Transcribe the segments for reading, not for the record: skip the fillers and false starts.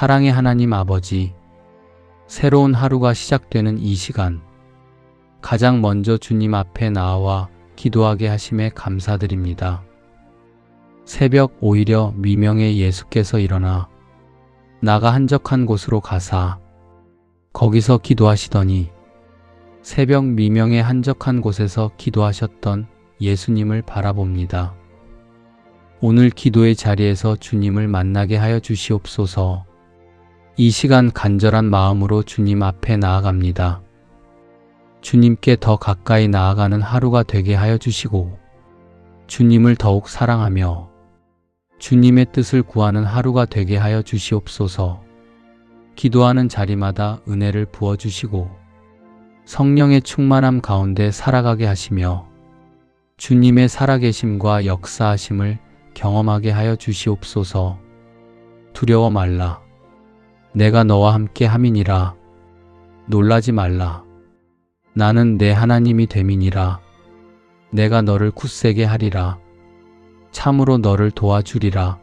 사랑의 하나님 아버지, 새로운 하루가 시작되는 이 시간, 가장 먼저 주님 앞에 나와 기도하게 하심에 감사드립니다. 새벽 오히려 미명에 예수께서 일어나 나가 한적한 곳으로 가사 거기서 기도하시더니 새벽 미명에 한적한 곳에서 기도하셨던 예수님을 바라봅니다. 오늘 기도의 자리에서 주님을 만나게 하여 주시옵소서. 이 시간 간절한 마음으로 주님 앞에 나아갑니다. 주님께 더 가까이 나아가는 하루가 되게 하여 주시고 주님을 더욱 사랑하며 주님의 뜻을 구하는 하루가 되게 하여 주시옵소서. 기도하는 자리마다 은혜를 부어주시고 성령의 충만함 가운데 살아가게 하시며 주님의 살아계심과 역사하심을 경험하게 하여 주시옵소서. 두려워 말라. 내가 너와 함께 함이니라. 놀라지 말라. 나는 내 하나님이 됨이니라. 내가 너를 굳세게 하리라. 참으로 너를 도와주리라.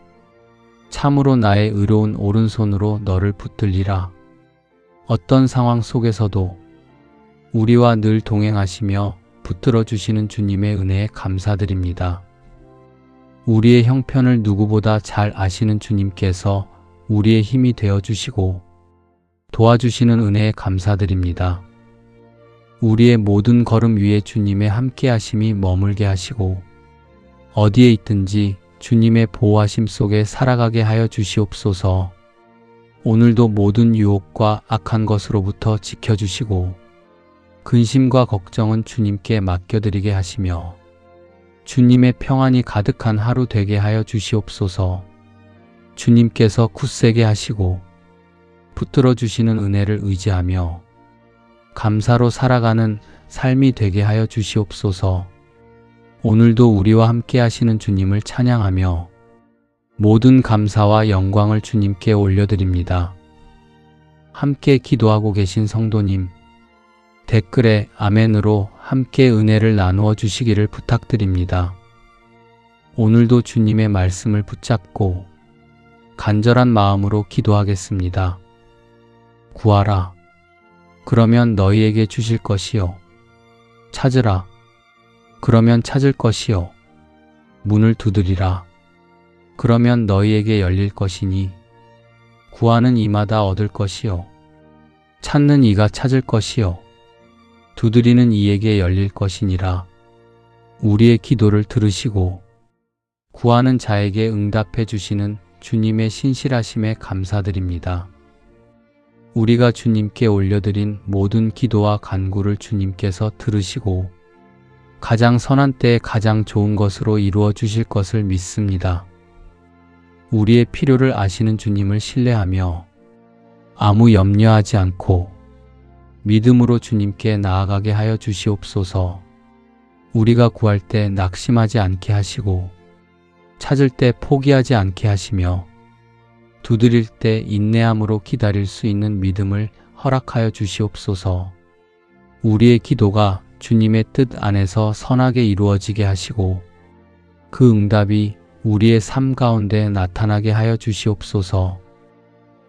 참으로 나의 의로운 오른손으로 너를 붙들리라. 어떤 상황 속에서도 우리와 늘 동행하시며 붙들어 주시는 주님의 은혜에 감사드립니다. 우리의 형편을 누구보다 잘 아시는 주님께서 우리의 힘이 되어 주시고 도와주시는 은혜에 감사드립니다. 우리의 모든 걸음 위에 주님의 함께 하심이 머물게 하시고 어디에 있든지 주님의 보호하심 속에 살아가게 하여 주시옵소서. 오늘도 모든 유혹과 악한 것으로부터 지켜주시고 근심과 걱정은 주님께 맡겨드리게 하시며 주님의 평안이 가득한 하루 되게 하여 주시옵소서. 주님께서 굳세게 하시고 붙들어 주시는 은혜를 의지하며 감사로 살아가는 삶이 되게 하여 주시옵소서. 오늘도 우리와 함께 하시는 주님을 찬양하며 모든 감사와 영광을 주님께 올려드립니다. 함께 기도하고 계신 성도님, 댓글에 아멘으로 함께 은혜를 나누어 주시기를 부탁드립니다. 오늘도 주님의 말씀을 붙잡고 간절한 마음으로 기도하겠습니다. 구하라. 그러면 너희에게 주실 것이요. 찾으라. 그러면 찾을 것이요. 문을 두드리라. 그러면 너희에게 열릴 것이니 구하는 이마다 얻을 것이요. 찾는 이가 찾을 것이요. 두드리는 이에게 열릴 것이니라. 우리의 기도를 들으시고 구하는 자에게 응답해 주시는 주님의 신실하심에 감사드립니다. 우리가 주님께 올려드린 모든 기도와 간구를 주님께서 들으시고 가장 선한 때에 가장 좋은 것으로 이루어 주실 것을 믿습니다. 우리의 필요를 아시는 주님을 신뢰하며 아무 염려하지 않고 믿음으로 주님께 나아가게 하여 주시옵소서. 우리가 구할 때 낙심하지 않게 하시고 찾을 때 포기하지 않게 하시며 두드릴 때 인내함으로 기다릴 수 있는 믿음을 허락하여 주시옵소서. 우리의 기도가 주님의 뜻 안에서 선하게 이루어지게 하시고 그 응답이 우리의 삶 가운데 나타나게 하여 주시옵소서.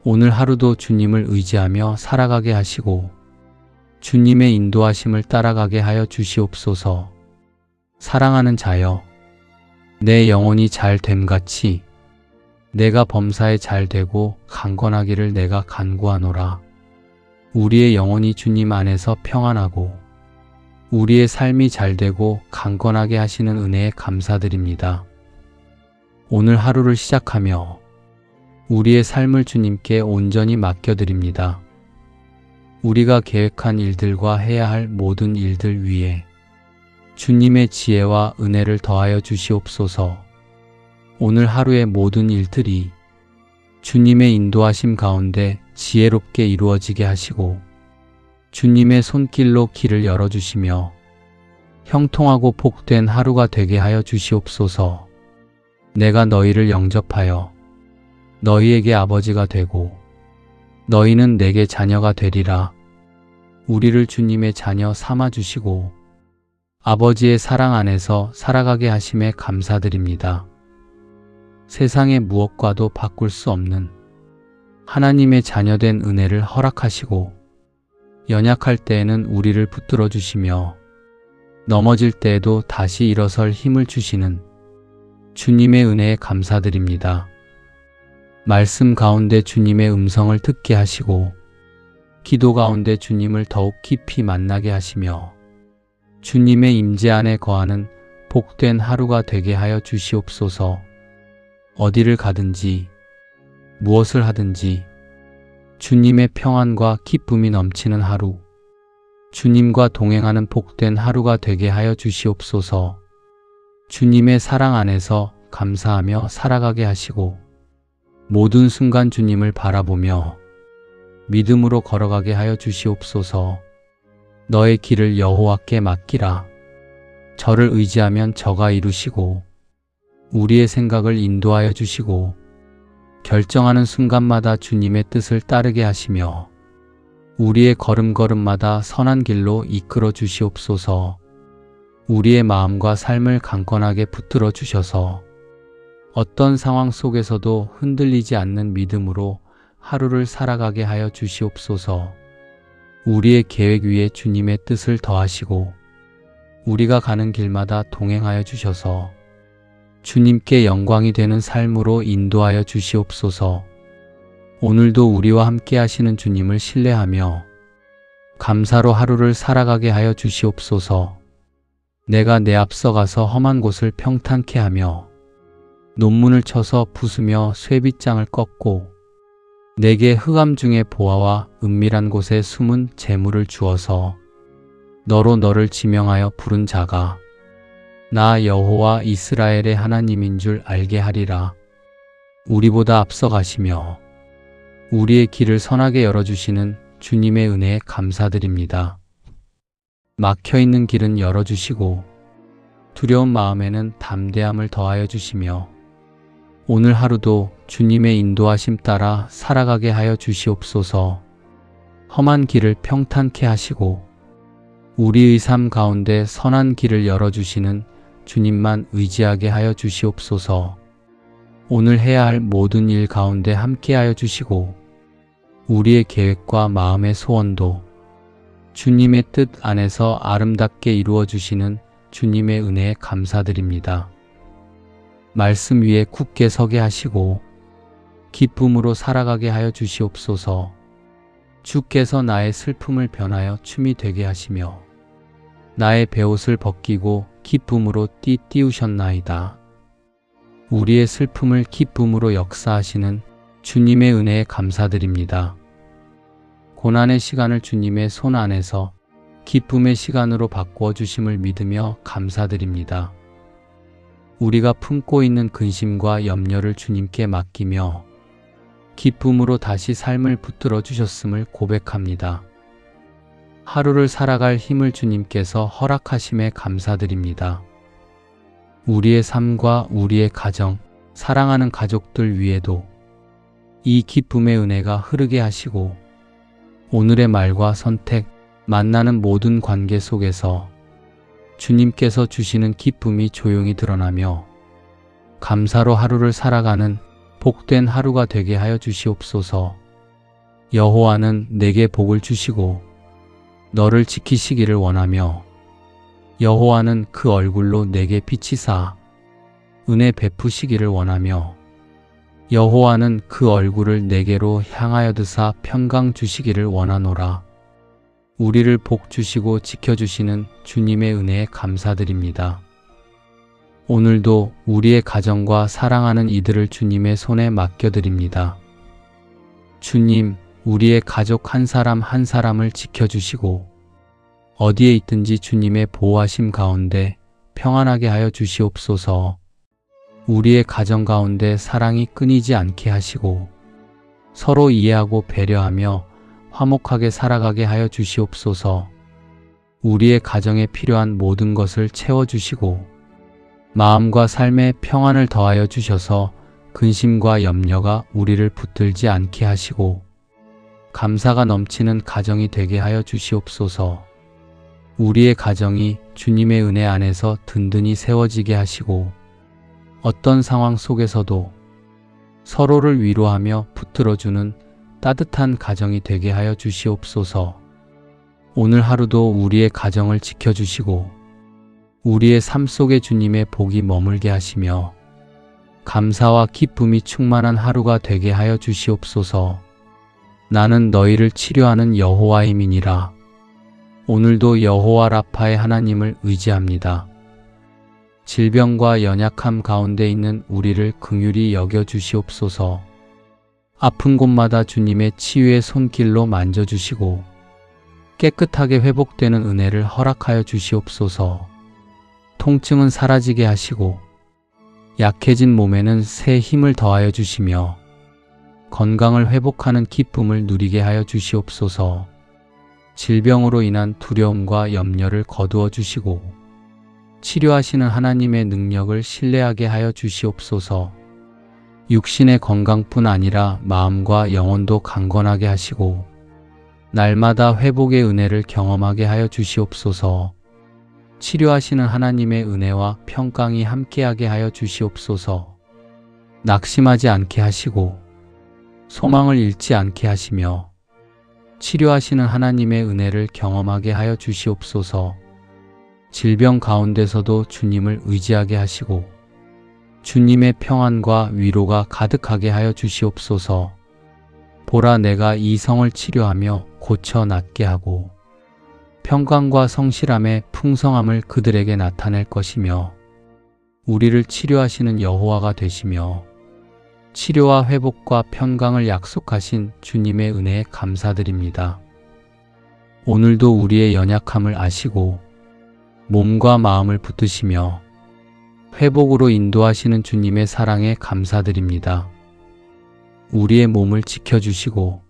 오늘 하루도 주님을 의지하며 살아가게 하시고 주님의 인도하심을 따라가게 하여 주시옵소서. 사랑하는 자여, 내 영혼이 잘 됨같이 내가 범사에 잘 되고 강건하기를 내가 간구하노라. 우리의 영혼이 주님 안에서 평안하고 우리의 삶이 잘 되고 강건하게 하시는 은혜에 감사드립니다. 오늘 하루를 시작하며 우리의 삶을 주님께 온전히 맡겨드립니다. 우리가 계획한 일들과 해야 할 모든 일들 위에 주님의 지혜와 은혜를 더하여 주시옵소서. 오늘 하루의 모든 일들이 주님의 인도하심 가운데 지혜롭게 이루어지게 하시고 주님의 손길로 길을 열어주시며 형통하고 복된 하루가 되게 하여 주시옵소서. 내가 너희를 영접하여 너희에게 아버지가 되고 너희는 내게 자녀가 되리라. 우리를 주님의 자녀 삼아주시고 아버지의 사랑 안에서 살아가게 하심에 감사드립니다. 세상의 무엇과도 바꿀 수 없는 하나님의 자녀된 은혜를 허락하시고 연약할 때에는 우리를 붙들어 주시며 넘어질 때에도 다시 일어설 힘을 주시는 주님의 은혜에 감사드립니다. 말씀 가운데 주님의 음성을 듣게 하시고 기도 가운데 주님을 더욱 깊이 만나게 하시며 주님의 임재 안에 거하는 복된 하루가 되게 하여 주시옵소서. 어디를 가든지 무엇을 하든지 주님의 평안과 기쁨이 넘치는 하루, 주님과 동행하는 복된 하루가 되게 하여 주시옵소서. 주님의 사랑 안에서 감사하며 살아가게 하시고 모든 순간 주님을 바라보며 믿음으로 걸어가게 하여 주시옵소서. 너의 길을 여호와께 맡기라. 저를 의지하면 저가 이루시고 우리의 생각을 인도하여 주시고 결정하는 순간마다 주님의 뜻을 따르게 하시며 우리의 걸음걸음마다 선한 길로 이끌어 주시옵소서. 우리의 마음과 삶을 강건하게 붙들어 주셔서 어떤 상황 속에서도 흔들리지 않는 믿음으로 하루를 살아가게 하여 주시옵소서. 우리의 계획 위에 주님의 뜻을 더하시고 우리가 가는 길마다 동행하여 주셔서 주님께 영광이 되는 삶으로 인도하여 주시옵소서. 오늘도 우리와 함께 하시는 주님을 신뢰하며 감사로 하루를 살아가게 하여 주시옵소서. 내가 내 앞서 가서 험한 곳을 평탄케 하며 논문을 쳐서 부수며 쇠빗장을 꺾고 내게 흑암 중에 보아와 은밀한 곳에 숨은 재물을 주어서 너로 너를 지명하여 부른 자가 나 여호와 이스라엘의 하나님인 줄 알게 하리라. 우리보다 앞서 가시며 우리의 길을 선하게 열어주시는 주님의 은혜에 감사드립니다. 막혀있는 길은 열어주시고 두려운 마음에는 담대함을 더하여 주시며 오늘 하루도 주님의 인도하심 따라 살아가게 하여 주시옵소서. 험한 길을 평탄케 하시고 우리의 삶 가운데 선한 길을 열어주시는 주님만 의지하게 하여 주시옵소서. 오늘 해야 할 모든 일 가운데 함께하여 주시고 우리의 계획과 마음의 소원도 주님의 뜻 안에서 아름답게 이루어 주시는 주님의 은혜에 감사드립니다. 말씀 위에 굳게 서게 하시고 기쁨으로 살아가게 하여 주시옵소서. 주께서 나의 슬픔을 변하여 춤이 되게 하시며 나의 베옷을 벗기고 기쁨으로 띠띠우셨나이다. 우리의 슬픔을 기쁨으로 역사하시는 주님의 은혜에 감사드립니다. 고난의 시간을 주님의 손 안에서 기쁨의 시간으로 바꾸어 주심을 믿으며 감사드립니다. 우리가 품고 있는 근심과 염려를 주님께 맡기며 기쁨으로 다시 삶을 붙들어 주셨음을 고백합니다. 하루를 살아갈 힘을 주님께서 허락하심에 감사드립니다. 우리의 삶과 우리의 가정, 사랑하는 가족들 위에도 이 기쁨의 은혜가 흐르게 하시고 오늘의 말과 선택, 만나는 모든 관계 속에서 주님께서 주시는 기쁨이 조용히 드러나며 감사로 하루를 살아가는 복된 하루가 되게 하여 주시옵소서. 여호와는 내게 복을 주시고 너를 지키시기를 원하며 여호와는 그 얼굴로 내게 비치사 은혜 베푸시기를 원하며 여호와는 그 얼굴을 내게로 향하여 드사 평강 주시기를 원하노라. 우리를 복 주시고 지켜주시는 주님의 은혜에 감사드립니다. 오늘도 우리의 가정과 사랑하는 이들을 주님의 손에 맡겨드립니다. 주님, 우리의 가족 한 사람 한 사람을 지켜주시고 어디에 있든지 주님의 보호하심 가운데 평안하게 하여 주시옵소서. 우리의 가정 가운데 사랑이 끊이지 않게 하시고 서로 이해하고 배려하며 화목하게 살아가게 하여 주시옵소서. 우리의 가정에 필요한 모든 것을 채워주시고 마음과 삶에 평안을 더하여 주셔서 근심과 염려가 우리를 붙들지 않게 하시고 감사가 넘치는 가정이 되게 하여 주시옵소서. 우리의 가정이 주님의 은혜 안에서 든든히 세워지게 하시고 어떤 상황 속에서도 서로를 위로하며 붙들어주는 따뜻한 가정이 되게 하여 주시옵소서. 오늘 하루도 우리의 가정을 지켜주시고 우리의 삶 속에 주님의 복이 머물게 하시며 감사와 기쁨이 충만한 하루가 되게 하여 주시옵소서. 나는 너희를 치료하는 여호와의 민이라. 오늘도 여호와 라파의 하나님을 의지합니다. 질병과 연약함 가운데 있는 우리를 긍휼히 여겨 주시옵소서. 아픈 곳마다 주님의 치유의 손길로 만져주시고 깨끗하게 회복되는 은혜를 허락하여 주시옵소서. 통증은 사라지게 하시고 약해진 몸에는 새 힘을 더하여 주시며 건강을 회복하는 기쁨을 누리게 하여 주시옵소서. 질병으로 인한 두려움과 염려를 거두어 주시고 치료하시는 하나님의 능력을 신뢰하게 하여 주시옵소서. 육신의 건강뿐 아니라 마음과 영혼도 강건하게 하시고 날마다 회복의 은혜를 경험하게 하여 주시옵소서. 치료하시는 하나님의 은혜와 평강이 함께하게 하여 주시옵소서. 낙심하지 않게 하시고 소망을 잃지 않게 하시며 치료하시는 하나님의 은혜를 경험하게 하여 주시옵소서. 질병 가운데서도 주님을 의지하게 하시고 주님의 평안과 위로가 가득하게 하여 주시옵소서. 보라, 내가 이 성을 치료하며 고쳐 낫게 하고 평강과 성실함의 풍성함을 그들에게 나타낼 것이며 우리를 치료하시는 여호와가 되시며 치료와 회복과 평강을 약속하신 주님의 은혜에 감사드립니다. 오늘도 우리의 연약함을 아시고 몸과 마음을 붙드시며 회복으로 인도하시는 주님의 사랑에 감사드립니다. 우리의 몸을 지켜주시고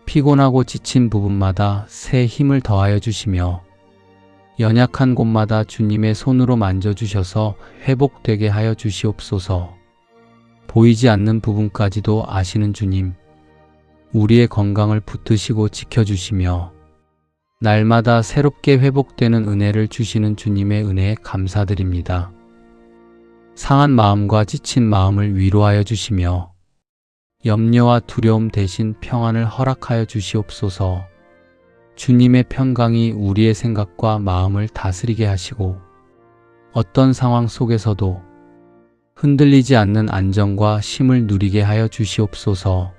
피곤하고 지친 부분마다 새 힘을 더하여 주시며 연약한 곳마다 주님의 손으로 만져주셔서 회복되게 하여 주시옵소서. 보이지 않는 부분까지도 아시는 주님, 우리의 건강을 붙드시고 지켜주시며 날마다 새롭게 회복되는 은혜를 주시는 주님의 은혜에 감사드립니다. 상한 마음과 지친 마음을 위로하여 주시며 염려와 두려움 대신 평안을 허락하여 주시옵소서. 주님의 평강이 우리의 생각과 마음을 다스리게 하시고 어떤 상황 속에서도 흔들리지 않는 안정과 쉼을 누리게 하여 주시옵소서.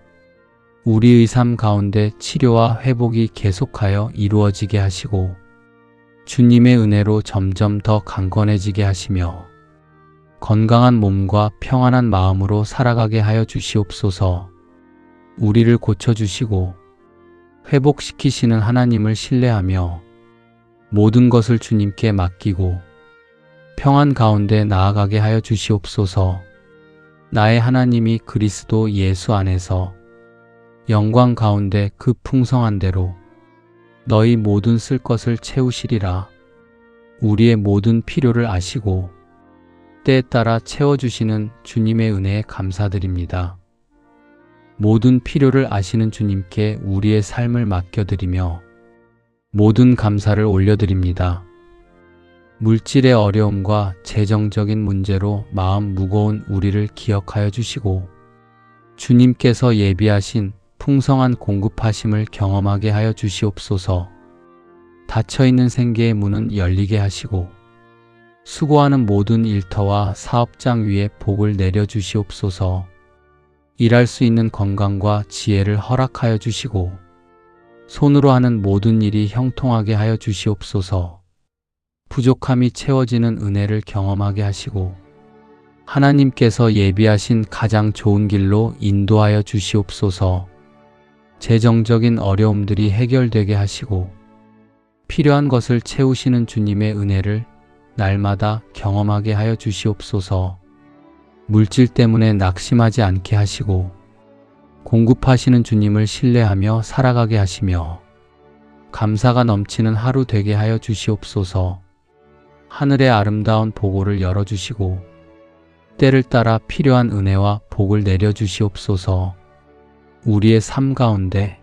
우리의 삶 가운데 치료와 회복이 계속하여 이루어지게 하시고 주님의 은혜로 점점 더 강건해지게 하시며 건강한 몸과 평안한 마음으로 살아가게 하여 주시옵소서. 우리를 고쳐주시고 회복시키시는 하나님을 신뢰하며 모든 것을 주님께 맡기고 평안 가운데 나아가게 하여 주시옵소서. 나의 하나님이 그리스도 예수 안에서 영광 가운데 그 풍성한 대로 너희 모든 쓸 것을 채우시리라. 우리의 모든 필요를 아시고 때에 따라 채워주시는 주님의 은혜에 감사드립니다. 모든 필요를 아시는 주님께 우리의 삶을 맡겨드리며 모든 감사를 올려드립니다. 물질의 어려움과 재정적인 문제로 마음 무거운 우리를 기억하여 주시고 주님께서 예비하신 풍성한 공급하심을 경험하게 하여 주시옵소서. 닫혀있는 생계의 문은 열리게 하시고 수고하는 모든 일터와 사업장 위에 복을 내려 주시옵소서. 일할 수 있는 건강과 지혜를 허락하여 주시고 손으로 하는 모든 일이 형통하게 하여 주시옵소서. 부족함이 채워지는 은혜를 경험하게 하시고 하나님께서 예비하신 가장 좋은 길로 인도하여 주시옵소서. 재정적인 어려움들이 해결되게 하시고 필요한 것을 채우시는 주님의 은혜를 날마다 경험하게 하여 주시옵소서. 물질 때문에 낙심하지 않게 하시고 공급하시는 주님을 신뢰하며 살아가게 하시며 감사가 넘치는 하루 되게 하여 주시옵소서. 하늘의 아름다운 보고를 열어주시고 때를 따라 필요한 은혜와 복을 내려주시옵소서. 우리의 삶 가운데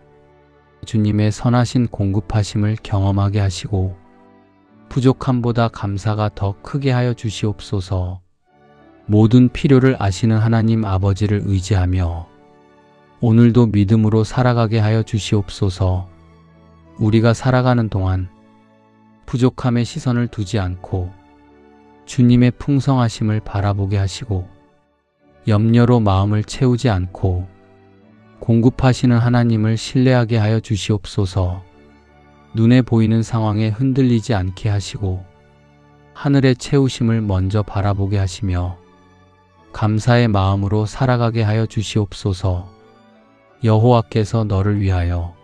주님의 선하신 공급하심을 경험하게 하시고 부족함보다 감사가 더 크게 하여 주시옵소서. 모든 필요를 아시는 하나님 아버지를 의지하며 오늘도 믿음으로 살아가게 하여 주시옵소서. 우리가 살아가는 동안 부족함에 시선을 두지 않고 주님의 풍성하심을 바라보게 하시고 염려로 마음을 채우지 않고 공급하시는 하나님을 신뢰하게 하여 주시옵소서. 눈에 보이는 상황에 흔들리지 않게 하시고 하늘의 채우심을 먼저 바라보게 하시며 감사의 마음으로 살아가게 하여 주시옵소서. 여호와께서 너를 위하여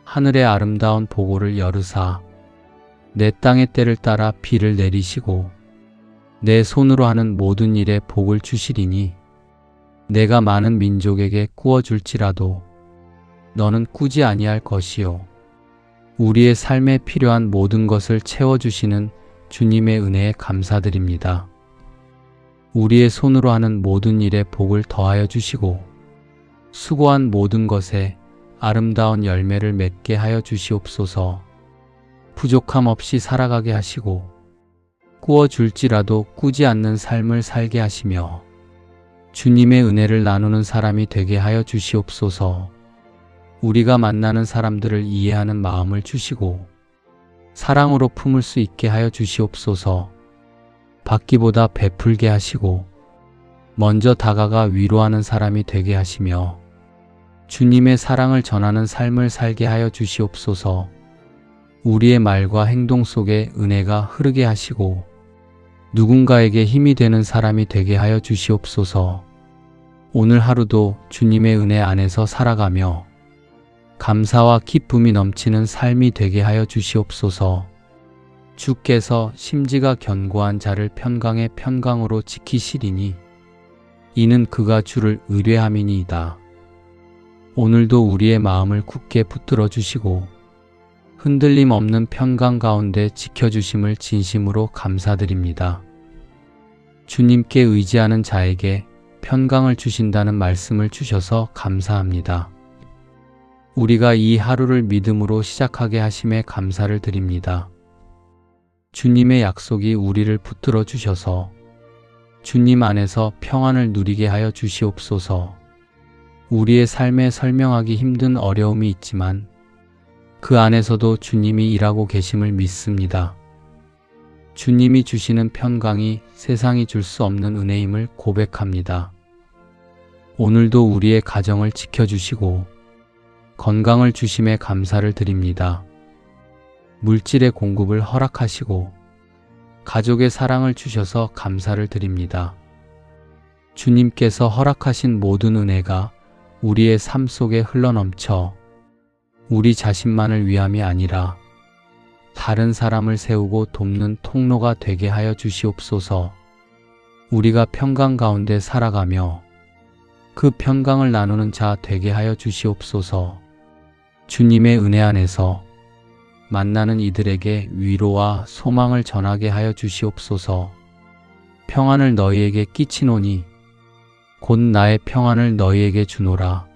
하늘의 아름다운 보고를 열으사 내 땅의 때를 따라 비를 내리시고 내 손으로 하는 모든 일에 복을 주시리니 내가 많은 민족에게 꾸어줄지라도 너는 꾸지 아니할 것이요 우리의 삶에 필요한 모든 것을 채워주시는 주님의 은혜에 감사드립니다. 우리의 손으로 하는 모든 일에 복을 더하여 주시고 수고한 모든 것에 아름다운 열매를 맺게 하여 주시옵소서. 부족함 없이 살아가게 하시고 꾸어줄지라도 꾸지 않는 삶을 살게 하시며 주님의 은혜를 나누는 사람이 되게 하여 주시옵소서. 우리가 만나는 사람들을 이해하는 마음을 주시고 사랑으로 품을 수 있게 하여 주시옵소서. 받기보다 베풀게 하시고 먼저 다가가 위로하는 사람이 되게 하시며 주님의 사랑을 전하는 삶을 살게 하여 주시옵소서. 우리의 말과 행동 속에 은혜가 흐르게 하시고 누군가에게 힘이 되는 사람이 되게 하여 주시옵소서. 오늘 하루도 주님의 은혜 안에서 살아가며 감사와 기쁨이 넘치는 삶이 되게 하여 주시옵소서. 주께서 심지가 견고한 자를 편강의 편강으로 지키시리니 이는 그가 주를 의뢰함이니이다. 오늘도 우리의 마음을 굳게 붙들어 주시고 흔들림 없는 편강 가운데 지켜주심을 진심으로 감사드립니다. 주님께 의지하는 자에게 편강을 주신다는 말씀을 주셔서 감사합니다. 우리가 이 하루를 믿음으로 시작하게 하심에 감사를 드립니다. 주님의 약속이 우리를 붙들어 주셔서 주님 안에서 평안을 누리게 하여 주시옵소서. 우리의 삶에 설명하기 힘든 어려움이 있지만 그 안에서도 주님이 일하고 계심을 믿습니다. 주님이 주시는 평강이 세상이 줄 수 없는 은혜임을 고백합니다. 오늘도 우리의 가정을 지켜주시고 건강을 주심에 감사를 드립니다. 물질의 공급을 허락하시고 가족의 사랑을 주셔서 감사를 드립니다. 주님께서 허락하신 모든 은혜가 우리의 삶 속에 흘러넘쳐 우리 자신만을 위함이 아니라 다른 사람을 세우고 돕는 통로가 되게 하여 주시옵소서. 우리가 평강 가운데 살아가며 그 평강을 나누는 자 되게 하여 주시옵소서. 주님의 은혜 안에서 만나는 이들에게 위로와 소망을 전하게 하여 주시옵소서. 평안을 너희에게 끼치노니 곧 나의 평안을 너희에게 주노라.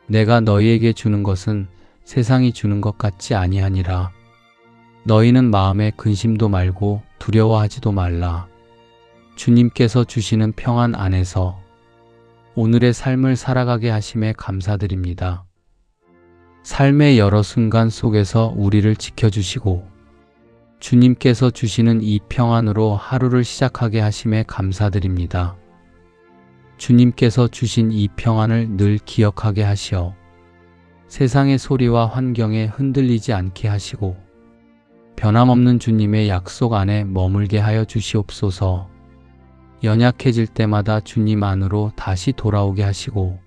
내가 너희에게 주는 것은 세상이 주는 것 같지 아니하니라. 너희는 마음에 근심도 말고 두려워하지도 말라. 주님께서 주시는 평안 안에서 오늘의 삶을 살아가게 하심에 감사드립니다. 삶의 여러 순간 속에서 우리를 지켜주시고 주님께서 주시는 이 평안으로 하루를 시작하게 하심에 감사드립니다. 주님께서 주신 이 평안을 늘 기억하게 하시어 세상의 소리와 환경에 흔들리지 않게 하시고 변함없는 주님의 약속 안에 머물게 하여 주시옵소서. 연약해질 때마다 주님 안으로 다시 돌아오게 하시고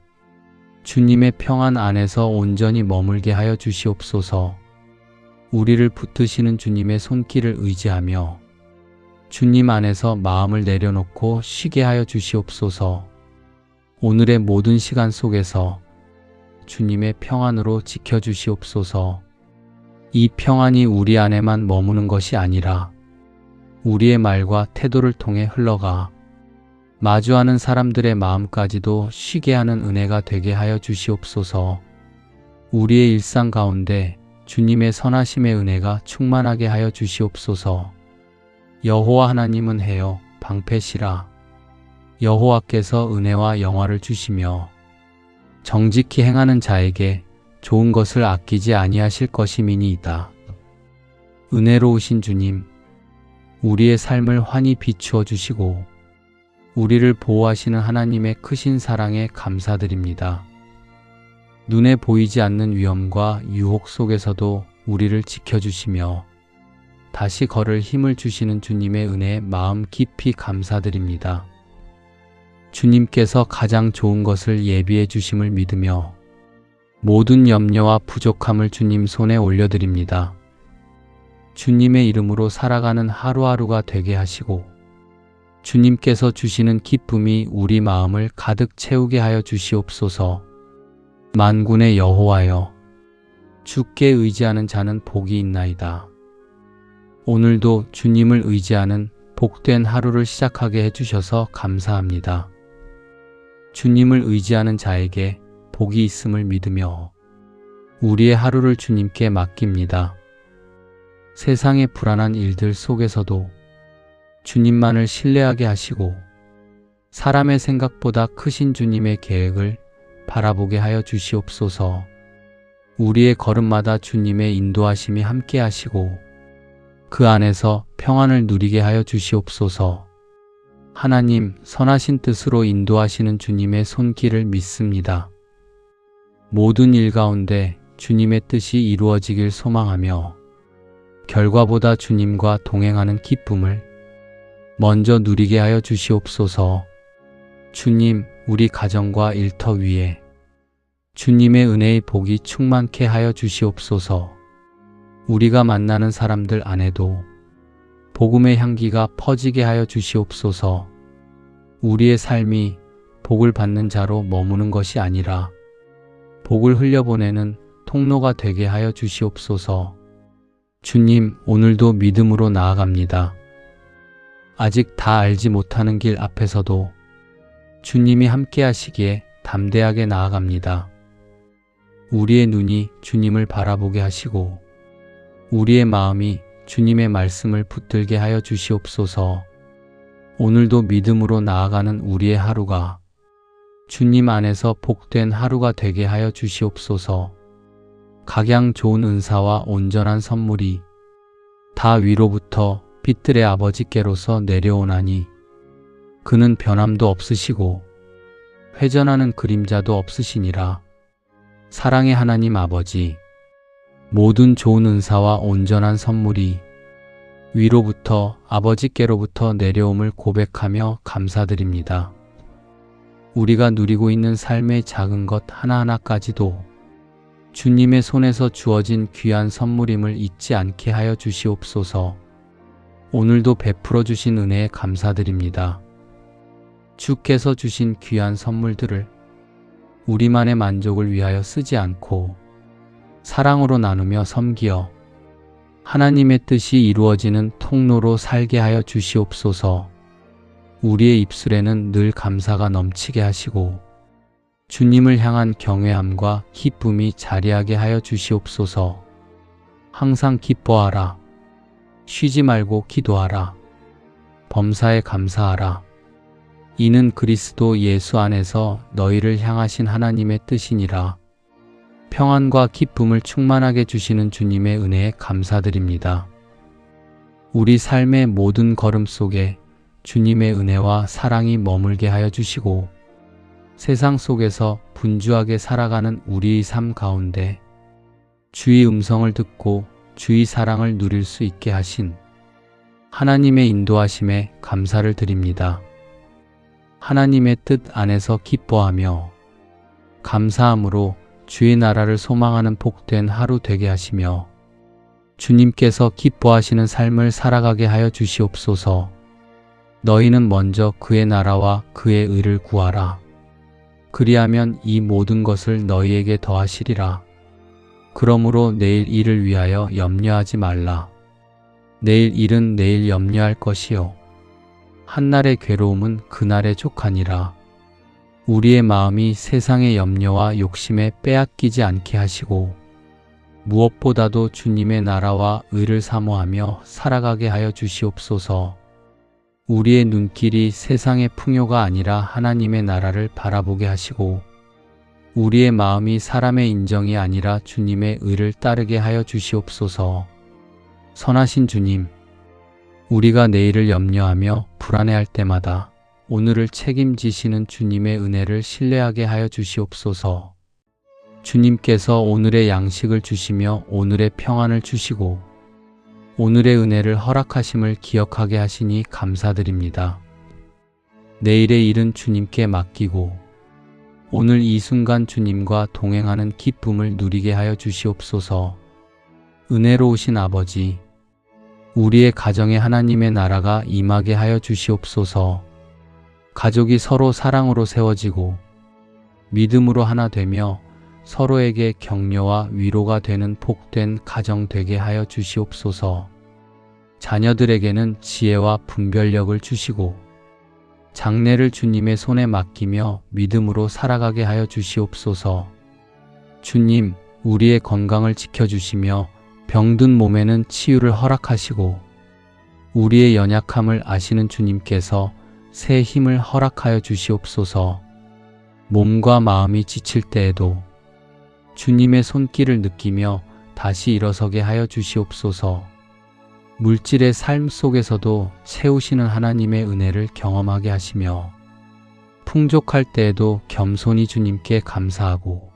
주님의 평안 안에서 온전히 머물게 하여 주시옵소서. 우리를 붙드시는 주님의 손길을 의지하며 주님 안에서 마음을 내려놓고 쉬게 하여 주시옵소서. 오늘의 모든 시간 속에서 주님의 평안으로 지켜주시옵소서. 이 평안이 우리 안에만 머무는 것이 아니라 우리의 말과 태도를 통해 흘러가 마주하는 사람들의 마음까지도 쉬게 하는 은혜가 되게 하여 주시옵소서. 우리의 일상 가운데 주님의 선하심의 은혜가 충만하게 하여 주시옵소서. 여호와 하나님은 해요 방패시라. 여호와께서 은혜와 영화를 주시며 정직히 행하는 자에게 좋은 것을 아끼지 아니하실 것임이니이다. 은혜로우신 주님, 우리의 삶을 환히 비추어 주시고 우리를 보호하시는 하나님의 크신 사랑에 감사드립니다. 눈에 보이지 않는 위험과 유혹 속에서도 우리를 지켜주시며 다시 걸을 힘을 주시는 주님의 은혜에 마음 깊이 감사드립니다. 주님께서 가장 좋은 것을 예비해 주심을 믿으며 모든 염려와 부족함을 주님 손에 올려드립니다. 주님의 이름으로 살아가는 하루하루가 되게 하시고 주님께서 주시는 기쁨이 우리 마음을 가득 채우게 하여 주시옵소서. 만군의 여호와여, 주께 의지하는 자는 복이 있나이다. 오늘도 주님을 의지하는 복된 하루를 시작하게 해주셔서 감사합니다. 주님을 의지하는 자에게 복이 있음을 믿으며 우리의 하루를 주님께 맡깁니다. 세상의 불안한 일들 속에서도 주님만을 신뢰하게 하시고 사람의 생각보다 크신 주님의 계획을 바라보게 하여 주시옵소서. 우리의 걸음마다 주님의 인도하심이 함께 하시고 그 안에서 평안을 누리게 하여 주시옵소서. 하나님, 선하신 뜻으로 인도하시는 주님의 손길을 믿습니다. 모든 일 가운데 주님의 뜻이 이루어지길 소망하며 결과보다 주님과 동행하는 기쁨을 먼저 누리게 하여 주시옵소서. 주님, 우리 가정과 일터 위에 주님의 은혜의 복이 충만케 하여 주시옵소서. 우리가 만나는 사람들 안에도 복음의 향기가 퍼지게 하여 주시옵소서. 우리의 삶이 복을 받는 자로 머무는 것이 아니라 복을 흘려보내는 통로가 되게 하여 주시옵소서. 주님, 오늘도 믿음으로 나아갑니다. 아직 다 알지 못하는 길 앞에서도 주님이 함께 하시기에 담대하게 나아갑니다. 우리의 눈이 주님을 바라보게 하시고 우리의 마음이 주님의 말씀을 붙들게 하여 주시옵소서. 오늘도 믿음으로 나아가는 우리의 하루가 주님 안에서 복된 하루가 되게 하여 주시옵소서. 각양 좋은 은사와 온전한 선물이 다 위로부터 빛들의 아버지께로서 내려오나니 그는 변함도 없으시고 회전하는 그림자도 없으시니라. 사랑의 하나님 아버지, 모든 좋은 은사와 온전한 선물이 위로부터 아버지께로부터 내려옴을 고백하며 감사드립니다. 우리가 누리고 있는 삶의 작은 것 하나하나까지도 주님의 손에서 주어진 귀한 선물임을 잊지 않게 하여 주시옵소서. 오늘도 베풀어 주신 은혜에 감사드립니다. 주께서 주신 귀한 선물들을 우리만의 만족을 위하여 쓰지 않고 사랑으로 나누며 섬기어 하나님의 뜻이 이루어지는 통로로 살게 하여 주시옵소서. 우리의 입술에는 늘 감사가 넘치게 하시고 주님을 향한 경외함과 기쁨이 자리하게 하여 주시옵소서. 항상 기뻐하라. 쉬지 말고 기도하라. 범사에 감사하라. 이는 그리스도 예수 안에서 너희를 향하신 하나님의 뜻이니라. 평안과 기쁨을 충만하게 주시는 주님의 은혜에 감사드립니다. 우리 삶의 모든 걸음 속에 주님의 은혜와 사랑이 머물게 하여 주시고 세상 속에서 분주하게 살아가는 우리의 삶 가운데 주의 음성을 듣고 주의 사랑을 누릴 수 있게 하신 하나님의 인도하심에 감사를 드립니다. 하나님의 뜻 안에서 기뻐하며 감사함으로 주의 나라를 소망하는 복된 하루 되게 하시며 주님께서 기뻐하시는 삶을 살아가게 하여 주시옵소서. 너희는 먼저 그의 나라와 그의 의를 구하라. 그리하면 이 모든 것을 너희에게 더하시리라. 그러므로 내일 일을 위하여 염려하지 말라. 내일 일은 내일 염려할 것이요 한날의 괴로움은 그날의 족하니라. 우리의 마음이 세상의 염려와 욕심에 빼앗기지 않게 하시고 무엇보다도 주님의 나라와 의를 사모하며 살아가게 하여 주시옵소서. 우리의 눈길이 세상의 풍요가 아니라 하나님의 나라를 바라보게 하시고 우리의 마음이 사람의 인정이 아니라 주님의 의를 따르게 하여 주시옵소서. 선하신 주님, 우리가 내일을 염려하며 불안해할 때마다 오늘을 책임지시는 주님의 은혜를 신뢰하게 하여 주시옵소서. 주님께서 오늘의 양식을 주시며 오늘의 평안을 주시고 오늘의 은혜를 허락하심을 기억하게 하시니 감사드립니다. 내일의 일은 주님께 맡기고 오늘 이 순간 주님과 동행하는 기쁨을 누리게 하여 주시옵소서. 은혜로우신 아버지, 우리의 가정에 하나님의 나라가 임하게 하여 주시옵소서. 가족이 서로 사랑으로 세워지고 믿음으로 하나 되며 서로에게 격려와 위로가 되는 복된 가정 되게 하여 주시옵소서. 자녀들에게는 지혜와 분별력을 주시고 장래를 주님의 손에 맡기며 믿음으로 살아가게 하여 주시옵소서. 주님, 우리의 건강을 지켜주시며 병든 몸에는 치유를 허락하시고 우리의 연약함을 아시는 주님께서 새 힘을 허락하여 주시옵소서. 몸과 마음이 지칠 때에도 주님의 손길을 느끼며 다시 일어서게 하여 주시옵소서. 물질의 삶 속에서도 채우시는 하나님의 은혜를 경험하게 하시며 풍족할 때에도 겸손히 주님께 감사하고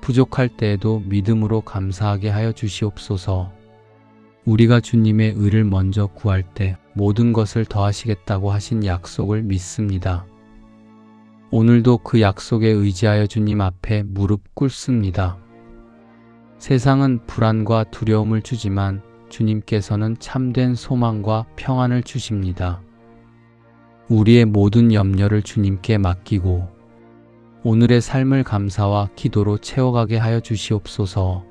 부족할 때에도 믿음으로 감사하게 하여 주시옵소서. 우리가 주님의 의를 먼저 구할 때 모든 것을 더하시겠다고 하신 약속을 믿습니다. 오늘도 그 약속에 의지하여 주님 앞에 무릎 꿇습니다. 세상은 불안과 두려움을 주지만 주님께서는 참된 소망과 평안을 주십니다. 우리의 모든 염려를 주님께 맡기고 오늘의 삶을 감사와 기도로 채워가게 하여 주시옵소서.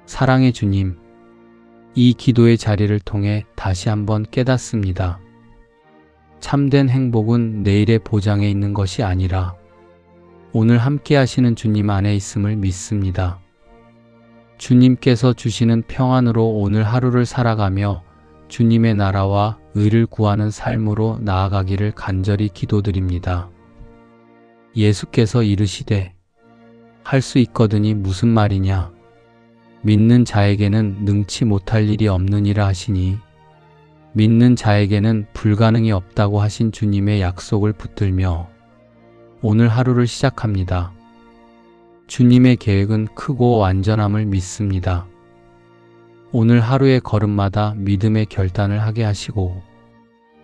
사랑의 주님, 이 기도의 자리를 통해 다시 한번 깨닫습니다. 참된 행복은 내일의 보장에 있는 것이 아니라 오늘 함께 하시는 주님 안에 있음을 믿습니다. 주님께서 주시는 평안으로 오늘 하루를 살아가며 주님의 나라와 의를 구하는 삶으로 나아가기를 간절히 기도드립니다. 예수께서 이르시되 할 수 있거든이 무슨 말이냐? 믿는 자에게는 능치 못할 일이 없느니라 하시니 믿는 자에게는 불가능이 없다고 하신 주님의 약속을 붙들며 오늘 하루를 시작합니다. 주님의 계획은 크고 완전함을 믿습니다. 오늘 하루의 걸음마다 믿음의 결단을 하게 하시고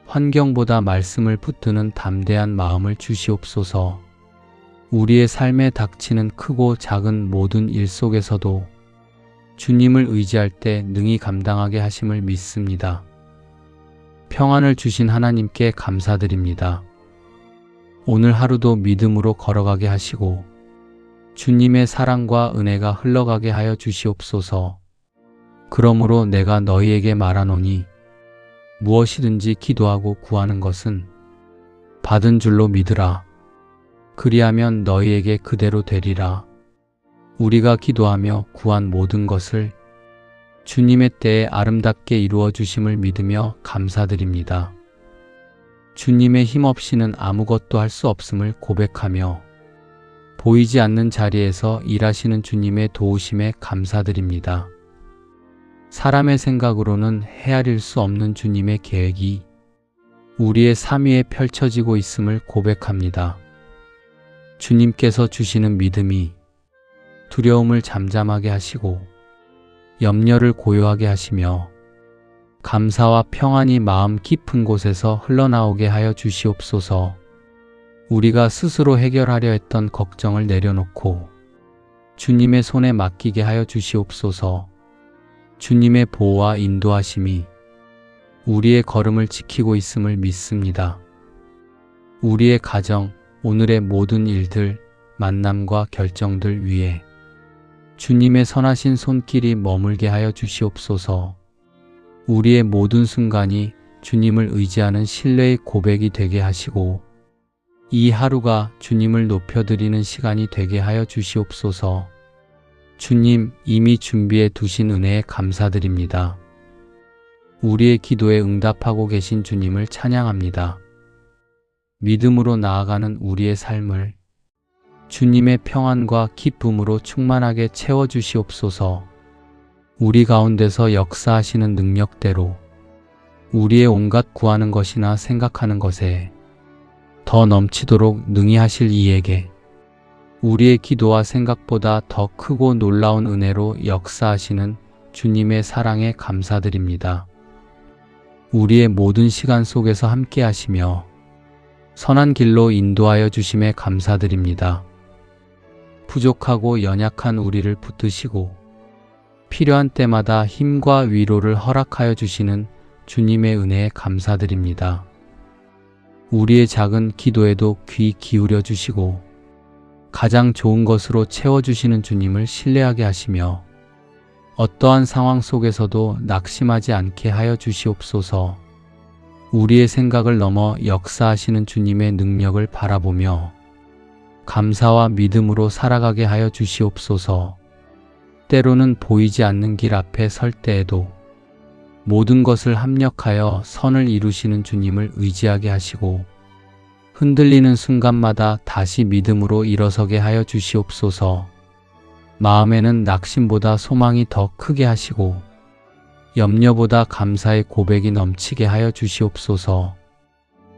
환경보다 말씀을 붙드는 담대한 마음을 주시옵소서. 우리의 삶에 닥치는 크고 작은 모든 일 속에서도 주님을 의지할 때 능히 감당하게 하심을 믿습니다. 평안을 주신 하나님께 감사드립니다. 오늘 하루도 믿음으로 걸어가게 하시고 주님의 사랑과 은혜가 흘러가게 하여 주시옵소서. 그러므로 내가 너희에게 말하노니 무엇이든지 기도하고 구하는 것은 받은 줄로 믿으라. 그리하면 너희에게 그대로 되리라. 우리가 기도하며 구한 모든 것을 주님의 때에 아름답게 이루어 주심을 믿으며 감사드립니다. 주님의 힘 없이는 아무것도 할 수 없음을 고백하며 보이지 않는 자리에서 일하시는 주님의 도우심에 감사드립니다. 사람의 생각으로는 헤아릴 수 없는 주님의 계획이 우리의 삶 위에 펼쳐지고 있음을 고백합니다. 주님께서 주시는 믿음이 두려움을 잠잠하게 하시고 염려를 고요하게 하시며 감사와 평안이 마음 깊은 곳에서 흘러나오게 하여 주시옵소서. 우리가 스스로 해결하려 했던 걱정을 내려놓고 주님의 손에 맡기게 하여 주시옵소서. 주님의 보호와 인도하심이 우리의 걸음을 지키고 있음을 믿습니다. 우리의 가정, 오늘의 모든 일들, 만남과 결정들 위에 주님의 선하신 손길이 머물게 하여 주시옵소서. 우리의 모든 순간이 주님을 의지하는 신뢰의 고백이 되게 하시고 이 하루가 주님을 높여드리는 시간이 되게 하여 주시옵소서. 주님, 이미 준비해 두신 은혜에 감사드립니다. 우리의 기도에 응답하고 계신 주님을 찬양합니다. 믿음으로 나아가는 우리의 삶을 주님의 평안과 기쁨으로 충만하게 채워주시옵소서. 우리 가운데서 역사하시는 능력대로 우리의 온갖 구하는 것이나 생각하는 것에 더 넘치도록 능히 하실 이에게 우리의 기도와 생각보다 더 크고 놀라운 은혜로 역사하시는 주님의 사랑에 감사드립니다. 우리의 모든 시간 속에서 함께 하시며 선한 길로 인도하여 주심에 감사드립니다. 부족하고 연약한 우리를 붙드시고 필요한 때마다 힘과 위로를 허락하여 주시는 주님의 은혜에 감사드립니다. 우리의 작은 기도에도 귀 기울여 주시고 가장 좋은 것으로 채워주시는 주님을 신뢰하게 하시며 어떠한 상황 속에서도 낙심하지 않게 하여 주시옵소서. 우리의 생각을 넘어 역사하시는 주님의 능력을 바라보며 감사와 믿음으로 살아가게 하여 주시옵소서. 때로는 보이지 않는 길 앞에 설 때에도 모든 것을 합력하여 선을 이루시는 주님을 의지하게 하시고 흔들리는 순간마다 다시 믿음으로 일어서게 하여 주시옵소서. 마음에는 낙심보다 소망이 더 크게 하시고 염려보다 감사의 고백이 넘치게 하여 주시옵소서.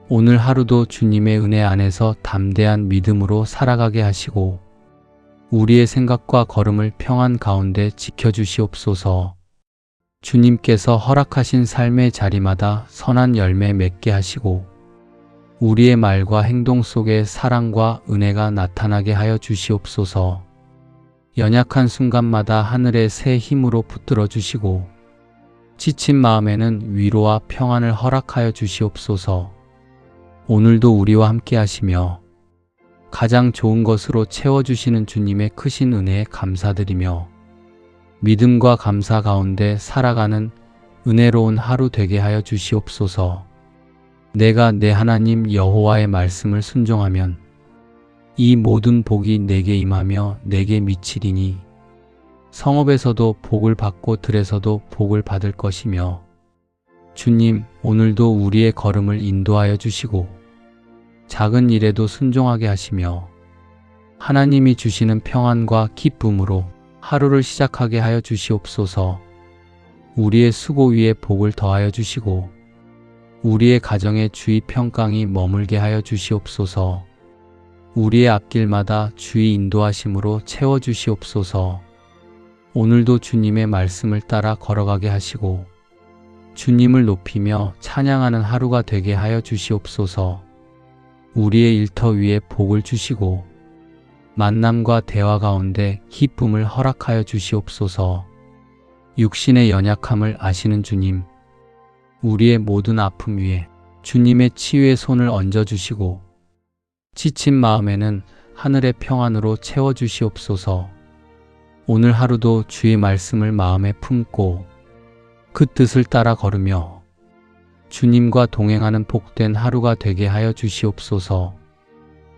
오늘 하루도 주님의 은혜 안에서 담대한 믿음으로 살아가게 하시고 우리의 생각과 걸음을 평안 가운데 지켜주시옵소서. 주님께서 허락하신 삶의 자리마다 선한 열매 맺게 하시고 우리의 말과 행동 속에 사랑과 은혜가 나타나게 하여 주시옵소서. 연약한 순간마다 하늘의 새 힘으로 붙들어 주시고 지친 마음에는 위로와 평안을 허락하여 주시옵소서. 오늘도 우리와 함께 하시며 가장 좋은 것으로 채워주시는 주님의 크신 은혜에 감사드리며 믿음과 감사 가운데 살아가는 은혜로운 하루 되게 하여 주시옵소서. 내가 내 하나님 여호와의 말씀을 순종하면 이 모든 복이 내게 임하며 내게 미치리니 성읍에서도 복을 받고 들에서도 복을 받을 것이며 주님 오늘도 우리의 걸음을 인도하여 주시고 작은 일에도 순종하게 하시며 하나님이 주시는 평안과 기쁨으로 하루를 시작하게 하여 주시옵소서. 우리의 수고 위에 복을 더하여 주시고 우리의 가정에 주의 평강이 머물게 하여 주시옵소서. 우리의 앞길마다 주의 인도하심으로 채워주시옵소서. 오늘도 주님의 말씀을 따라 걸어가게 하시고 주님을 높이며 찬양하는 하루가 되게 하여 주시옵소서. 우리의 일터 위에 복을 주시고 만남과 대화 가운데 기쁨을 허락하여 주시옵소서. 육신의 연약함을 아시는 주님, 우리의 모든 아픔 위에 주님의 치유의 손을 얹어주시고 지친 마음에는 하늘의 평안으로 채워주시옵소서. 오늘 하루도 주의 말씀을 마음에 품고 그 뜻을 따라 걸으며 주님과 동행하는 복된 하루가 되게 하여 주시옵소서.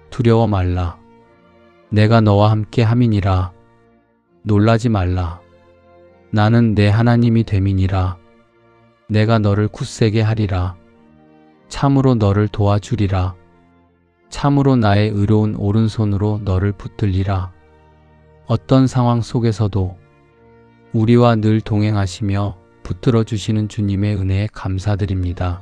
두려워 말라. 내가 너와 함께 함이니라. 놀라지 말라. 나는 내 하나님이 됨이니라. 내가 너를 굳세게 하리라. 참으로 너를 도와주리라. 참으로 나의 의로운 오른손으로 너를 붙들리라. 어떤 상황 속에서도 우리와 늘 동행하시며 붙들어 주시는 주님의 은혜에 감사드립니다.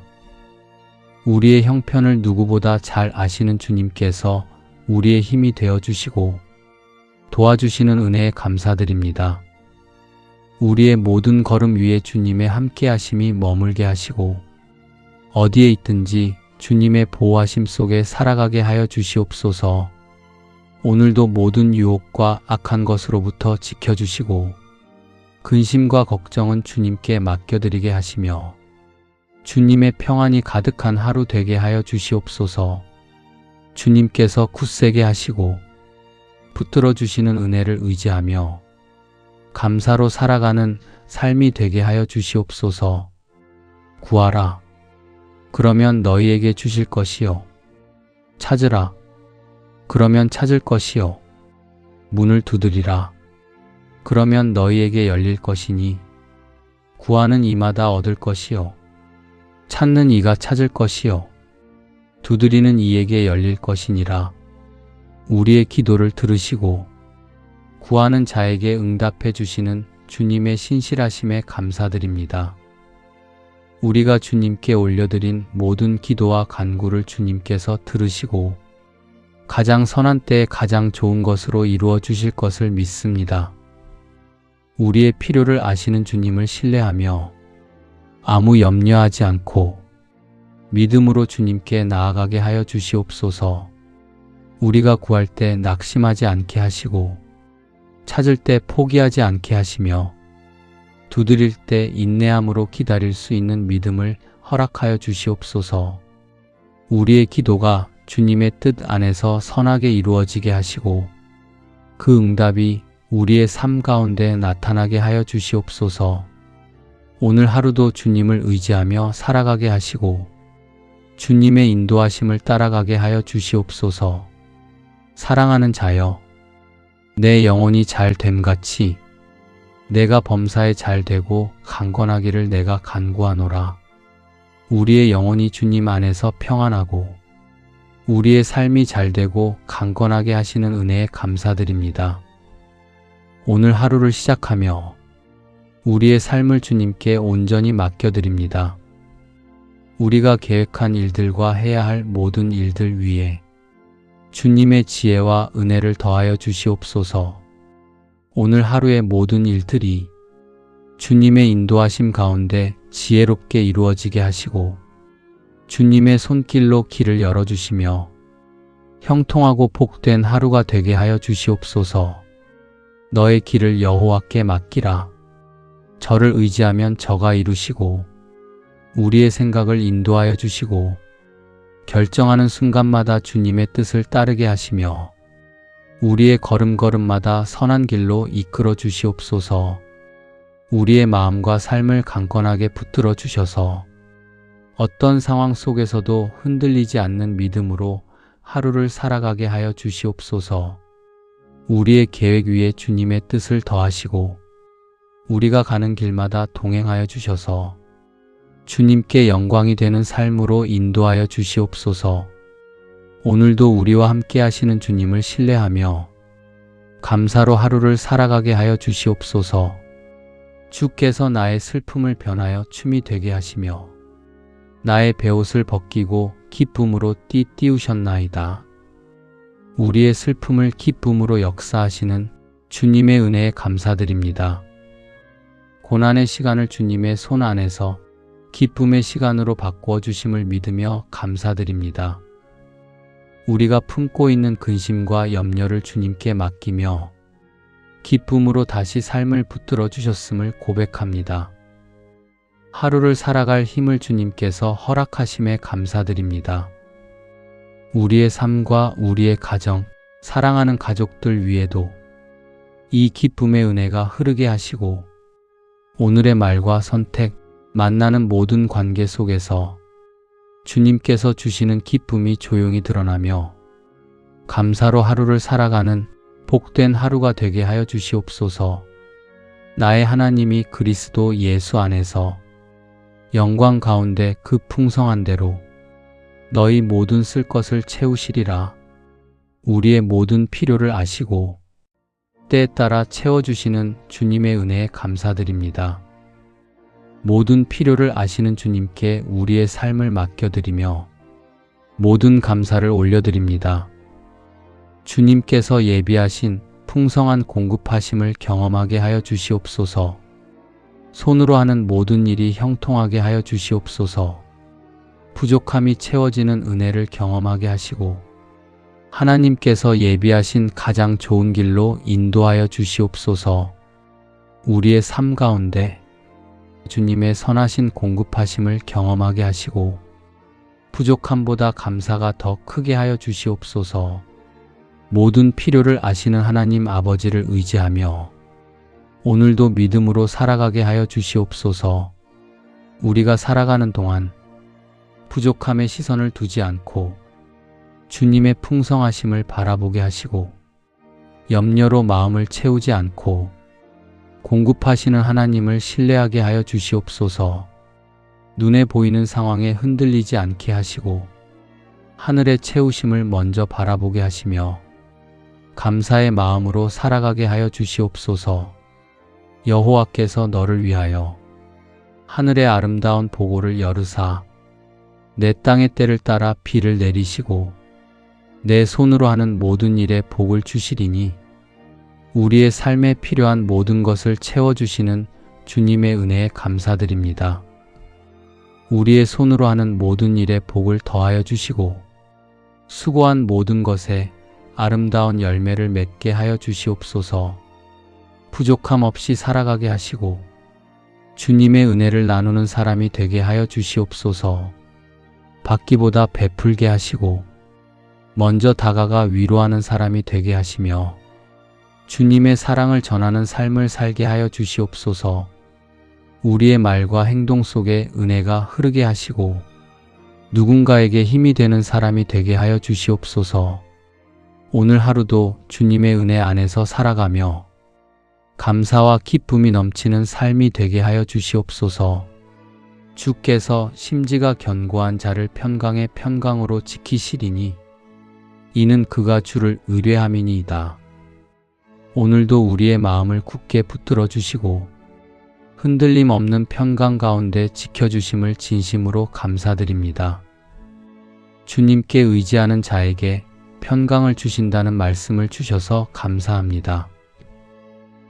우리의 형편을 누구보다 잘 아시는 주님께서 우리의 힘이 되어 주시고 도와주시는 은혜에 감사드립니다. 우리의 모든 걸음 위에 주님의 함께 하심이 머물게 하시고 어디에 있든지 주님의 보호하심 속에 살아가게 하여 주시옵소서. 오늘도 모든 유혹과 악한 것으로부터 지켜주시고 근심과 걱정은 주님께 맡겨드리게 하시며 주님의 평안이 가득한 하루 되게 하여 주시옵소서. 주님께서 굳세게 하시고 붙들어 주시는 은혜를 의지하며 감사로 살아가는 삶이 되게 하여 주시옵소서. 구하라. 그러면 너희에게 주실 것이요. 찾으라. 그러면 찾을 것이요. 문을 두드리라. 그러면 너희에게 열릴 것이니 구하는 이마다 얻을 것이요. 찾는 이가 찾을 것이요. 두드리는 이에게 열릴 것이니라. 우리의 기도를 들으시고 구하는 자에게 응답해 주시는 주님의 신실하심에 감사드립니다. 우리가 주님께 올려드린 모든 기도와 간구를 주님께서 들으시고 가장 선한 때에 가장 좋은 것으로 이루어 주실 것을 믿습니다. 우리의 필요를 아시는 주님을 신뢰하며 아무 염려하지 않고 믿음으로 주님께 나아가게 하여 주시옵소서. 우리가 구할 때 낙심하지 않게 하시고 찾을 때 포기하지 않게 하시며 두드릴 때 인내함으로 기다릴 수 있는 믿음을 허락하여 주시옵소서. 우리의 기도가 주님의 뜻 안에서 선하게 이루어지게 하시고 그 응답이 우리의 삶 가운데 나타나게 하여 주시옵소서. 오늘 하루도 주님을 의지하며 살아가게 하시고 주님의 인도하심을 따라가게 하여 주시옵소서. 사랑하는 자여, 내 영혼이 잘 됨같이 내가 범사에 잘 되고 강건하기를 내가 간구하노라. 우리의 영혼이 주님 안에서 평안하고 우리의 삶이 잘 되고 강건하게 하시는 은혜에 감사드립니다. 오늘 하루를 시작하며 우리의 삶을 주님께 온전히 맡겨드립니다. 우리가 계획한 일들과 해야 할 모든 일들 위에 주님의 지혜와 은혜를 더하여 주시옵소서. 오늘 하루의 모든 일들이 주님의 인도하심 가운데 지혜롭게 이루어지게 하시고 주님의 손길로 길을 열어주시며 형통하고 복된 하루가 되게 하여 주시옵소서. 너의 길을 여호와께 맡기라. 저를 의지하면 저가 이루시고 우리의 생각을 인도하여 주시고 결정하는 순간마다 주님의 뜻을 따르게 하시며 우리의 걸음걸음마다 선한 길로 이끌어 주시옵소서. 우리의 마음과 삶을 강건하게 붙들어 주셔서 어떤 상황 속에서도 흔들리지 않는 믿음으로 하루를 살아가게 하여 주시옵소서. 우리의 계획 위에 주님의 뜻을 더하시고 우리가 가는 길마다 동행하여 주셔서 주님께 영광이 되는 삶으로 인도하여 주시옵소서. 오늘도 우리와 함께 하시는 주님을 신뢰하며 감사로 하루를 살아가게 하여 주시옵소서. 주께서 나의 슬픔을 변하여 춤이 되게 하시며 나의 베옷을 벗기고 기쁨으로 띠띠우셨나이다. 우리의 슬픔을 기쁨으로 역사하시는 주님의 은혜에 감사드립니다. 고난의 시간을 주님의 손 안에서 기쁨의 시간으로 바꾸어 주심을 믿으며 감사드립니다. 우리가 품고 있는 근심과 염려를 주님께 맡기며 기쁨으로 다시 삶을 붙들어 주셨음을 고백합니다. 하루를 살아갈 힘을 주님께서 허락하심에 감사드립니다. 우리의 삶과 우리의 가정, 사랑하는 가족들 위에도 이 기쁨의 은혜가 흐르게 하시고 오늘의 말과 선택, 만나는 모든 관계 속에서 주님께서 주시는 기쁨이 조용히 드러나며 감사로 하루를 살아가는 복된 하루가 되게 하여 주시옵소서. 나의 하나님이 그리스도 예수 안에서 영광 가운데 그 풍성한 대로 너희 모든 쓸 것을 채우시리라. 우리의 모든 필요를 아시고 때에 따라 채워주시는 주님의 은혜에 감사드립니다. 모든 필요를 아시는 주님께 우리의 삶을 맡겨드리며 모든 감사를 올려드립니다. 주님께서 예비하신 풍성한 공급하심을 경험하게 하여 주시옵소서. 손으로 하는 모든 일이 형통하게 하여 주시옵소서. 부족함이 채워지는 은혜를 경험하게 하시고 하나님께서 예비하신 가장 좋은 길로 인도하여 주시옵소서. 우리의 삶 가운데 주님의 선하신 공급하심을 경험하게 하시고 부족함보다 감사가 더 크게 하여 주시옵소서. 모든 필요를 아시는 하나님 아버지를 의지하며 오늘도 믿음으로 살아가게 하여 주시옵소서. 우리가 살아가는 동안 부족함에 시선을 두지 않고 주님의 풍성하심을 바라보게 하시고 염려로 마음을 채우지 않고 공급하시는 하나님을 신뢰하게 하여 주시옵소서. 눈에 보이는 상황에 흔들리지 않게 하시고 하늘의 채우심을 먼저 바라보게 하시며 감사의 마음으로 살아가게 하여 주시옵소서. 여호와께서 너를 위하여 하늘의 아름다운 보고를 열으사 내 땅의 때를 따라 비를 내리시고 내 손으로 하는 모든 일에 복을 주시리니 우리의 삶에 필요한 모든 것을 채워주시는 주님의 은혜에 감사드립니다. 우리의 손으로 하는 모든 일에 복을 더하여 주시고 수고한 모든 것에 아름다운 열매를 맺게 하여 주시옵소서. 부족함 없이 살아가게 하시고 주님의 은혜를 나누는 사람이 되게 하여 주시옵소서. 받기보다 베풀게 하시고 먼저 다가가 위로하는 사람이 되게 하시며 주님의 사랑을 전하는 삶을 살게 하여 주시옵소서. 우리의 말과 행동 속에 은혜가 흐르게 하시고 누군가에게 힘이 되는 사람이 되게 하여 주시옵소서. 오늘 하루도 주님의 은혜 안에서 살아가며 감사와 기쁨이 넘치는 삶이 되게 하여 주시옵소서. 주께서 심지가 견고한 자를 편강의 편강으로 지키시리니 이는 그가 주를 의뢰함이니이다. 오늘도 우리의 마음을 굳게 붙들어 주시고 흔들림 없는 편강 가운데 지켜주심을 진심으로 감사드립니다. 주님께 의지하는 자에게 편강을 주신다는 말씀을 주셔서 감사합니다.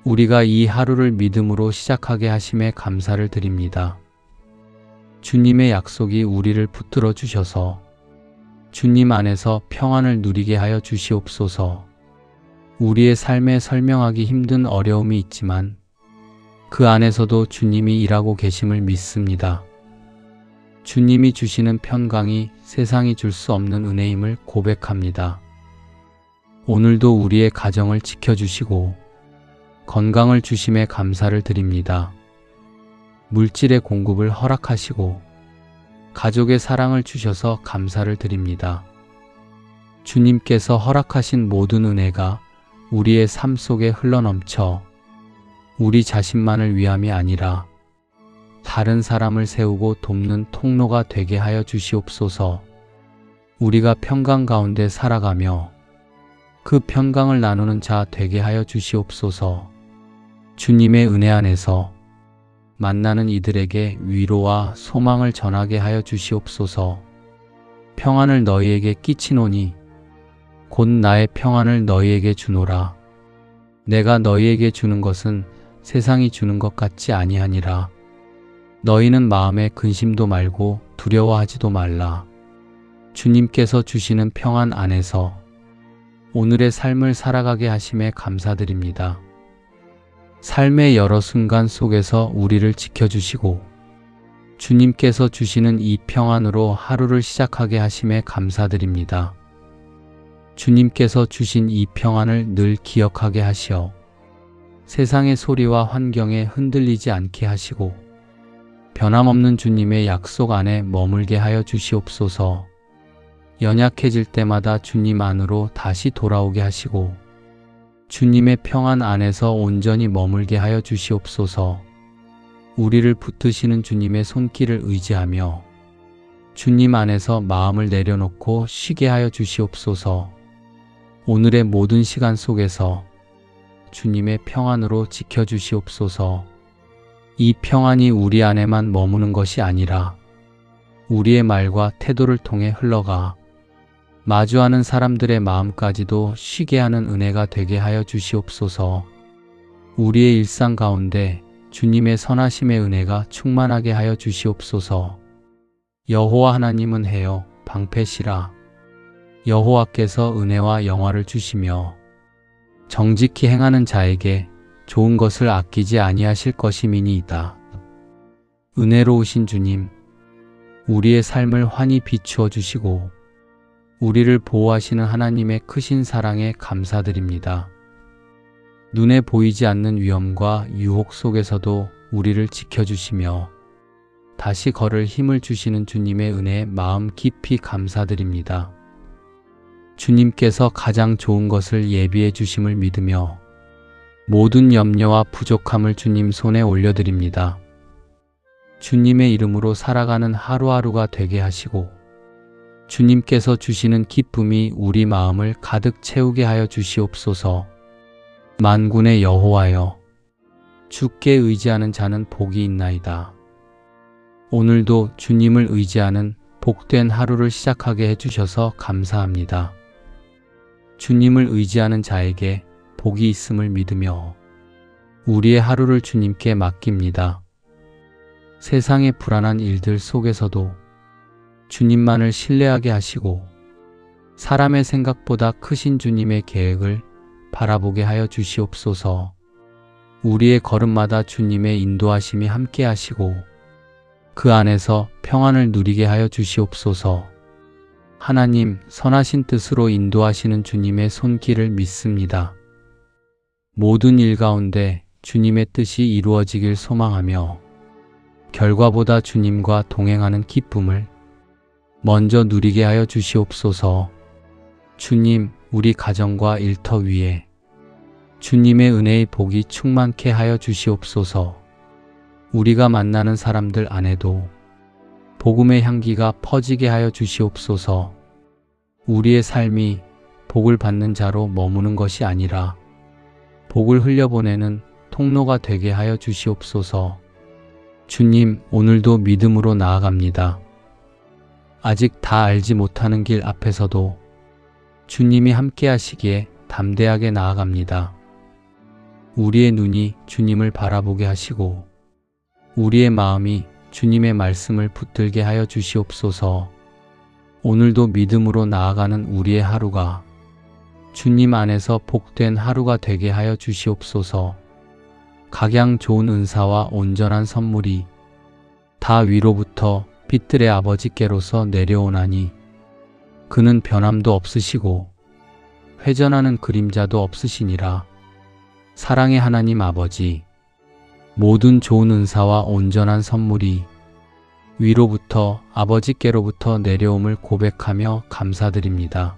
우리가 이 하루를 믿음으로 시작하게 하심에 감사를 드립니다. 주님의 약속이 우리를 붙들어 주셔서 주님 안에서 평안을 누리게 하여 주시옵소서. 우리의 삶에 설명하기 힘든 어려움이 있지만 그 안에서도 주님이 일하고 계심을 믿습니다. 주님이 주시는 평강이 세상이 줄 수 없는 은혜임을 고백합니다. 오늘도 우리의 가정을 지켜주시고 건강을 주심에 감사를 드립니다. 물질의 공급을 허락하시고 가족의 사랑을 주셔서 감사를 드립니다. 주님께서 허락하신 모든 은혜가 우리의 삶 속에 흘러넘쳐 우리 자신만을 위함이 아니라 다른 사람을 세우고 돕는 통로가 되게 하여 주시옵소서. 우리가 평강 가운데 살아가며 그 평강을 나누는 자 되게 하여 주시옵소서. 주님의 은혜 안에서 만나는 이들에게 위로와 소망을 전하게 하여 주시옵소서. 평안을 너희에게 끼치노니 곧 나의 평안을 너희에게 주노라. 내가 너희에게 주는 것은 세상이 주는 것 같지 아니하니라. 너희는 마음에 근심도 말고 두려워하지도 말라. 주님께서 주시는 평안 안에서 오늘의 삶을 살아가게 하심에 감사드립니다. 삶의 여러 순간 속에서 우리를 지켜주시고 주님께서 주시는 이 평안으로 하루를 시작하게 하심에 감사드립니다. 주님께서 주신 이 평안을 늘 기억하게 하시어 세상의 소리와 환경에 흔들리지 않게 하시고 변함없는 주님의 약속 안에 머물게 하여 주시옵소서. 연약해질 때마다 주님 안으로 다시 돌아오게 하시고 주님의 평안 안에서 온전히 머물게 하여 주시옵소서. 우리를 붙드시는 주님의 손길을 의지하며 주님 안에서 마음을 내려놓고 쉬게 하여 주시옵소서. 오늘의 모든 시간 속에서 주님의 평안으로 지켜주시옵소서. 이 평안이 우리 안에만 머무는 것이 아니라 우리의 말과 태도를 통해 흘러가 마주하는 사람들의 마음까지도 쉬게 하는 은혜가 되게 하여 주시옵소서. 우리의 일상 가운데 주님의 선하심의 은혜가 충만하게 하여 주시옵소서. 여호와 하나님은 해요 방패시라. 여호와께서 은혜와 영화를 주시며 정직히 행하는 자에게 좋은 것을 아끼지 아니하실 것임이니이다. 은혜로우신 주님, 우리의 삶을 환히 비추어 주시고 우리를 보호하시는 하나님의 크신 사랑에 감사드립니다. 눈에 보이지 않는 위험과 유혹 속에서도 우리를 지켜주시며 다시 걸을 힘을 주시는 주님의 은혜에 마음 깊이 감사드립니다. 주님께서 가장 좋은 것을 예비해 주심을 믿으며 모든 염려와 부족함을 주님 손에 올려드립니다. 주님의 이름으로 살아가는 하루하루가 되게 하시고 주님께서 주시는 기쁨이 우리 마음을 가득 채우게 하여 주시옵소서. 만군의 여호와여, 주께 의지하는 자는 복이 있나이다. 오늘도 주님을 의지하는 복된 하루를 시작하게 해주셔서 감사합니다. 주님을 의지하는 자에게 복이 있음을 믿으며 우리의 하루를 주님께 맡깁니다. 세상의 불안한 일들 속에서도 주님만을 신뢰하게 하시고 사람의 생각보다 크신 주님의 계획을 바라보게 하여 주시옵소서. 우리의 걸음마다 주님의 인도하심이 함께 하시고 그 안에서 평안을 누리게 하여 주시옵소서. 하나님, 선하신 뜻으로 인도하시는 주님의 손길을 믿습니다. 모든 일 가운데 주님의 뜻이 이루어지길 소망하며 결과보다 주님과 동행하는 기쁨을 먼저 누리게 하여 주시옵소서. 주님, 우리 가정과 일터 위에 주님의 은혜의 복이 충만케 하여 주시옵소서. 우리가 만나는 사람들 안에도 복음의 향기가 퍼지게 하여 주시옵소서. 우리의 삶이 복을 받는 자로 머무는 것이 아니라 복을 흘려보내는 통로가 되게 하여 주시옵소서. 주님, 오늘도 믿음으로 나아갑니다. 아직 다 알지 못하는 길 앞에서도 주님이 함께 하시기에 담대하게 나아갑니다. 우리의 눈이 주님을 바라보게 하시고 우리의 마음이 주님의 말씀을 붙들게 하여 주시옵소서. 오늘도 믿음으로 나아가는 우리의 하루가 주님 안에서 복된 하루가 되게 하여 주시옵소서. 각양 좋은 은사와 온전한 선물이 다 위로부터 빛들의 아버지께로서 내려오나니 그는 변함도 없으시고 회전하는 그림자도 없으시니라. 사랑의 하나님 아버지, 모든 좋은 은사와 온전한 선물이 위로부터 아버지께로부터 내려옴을 고백하며 감사드립니다.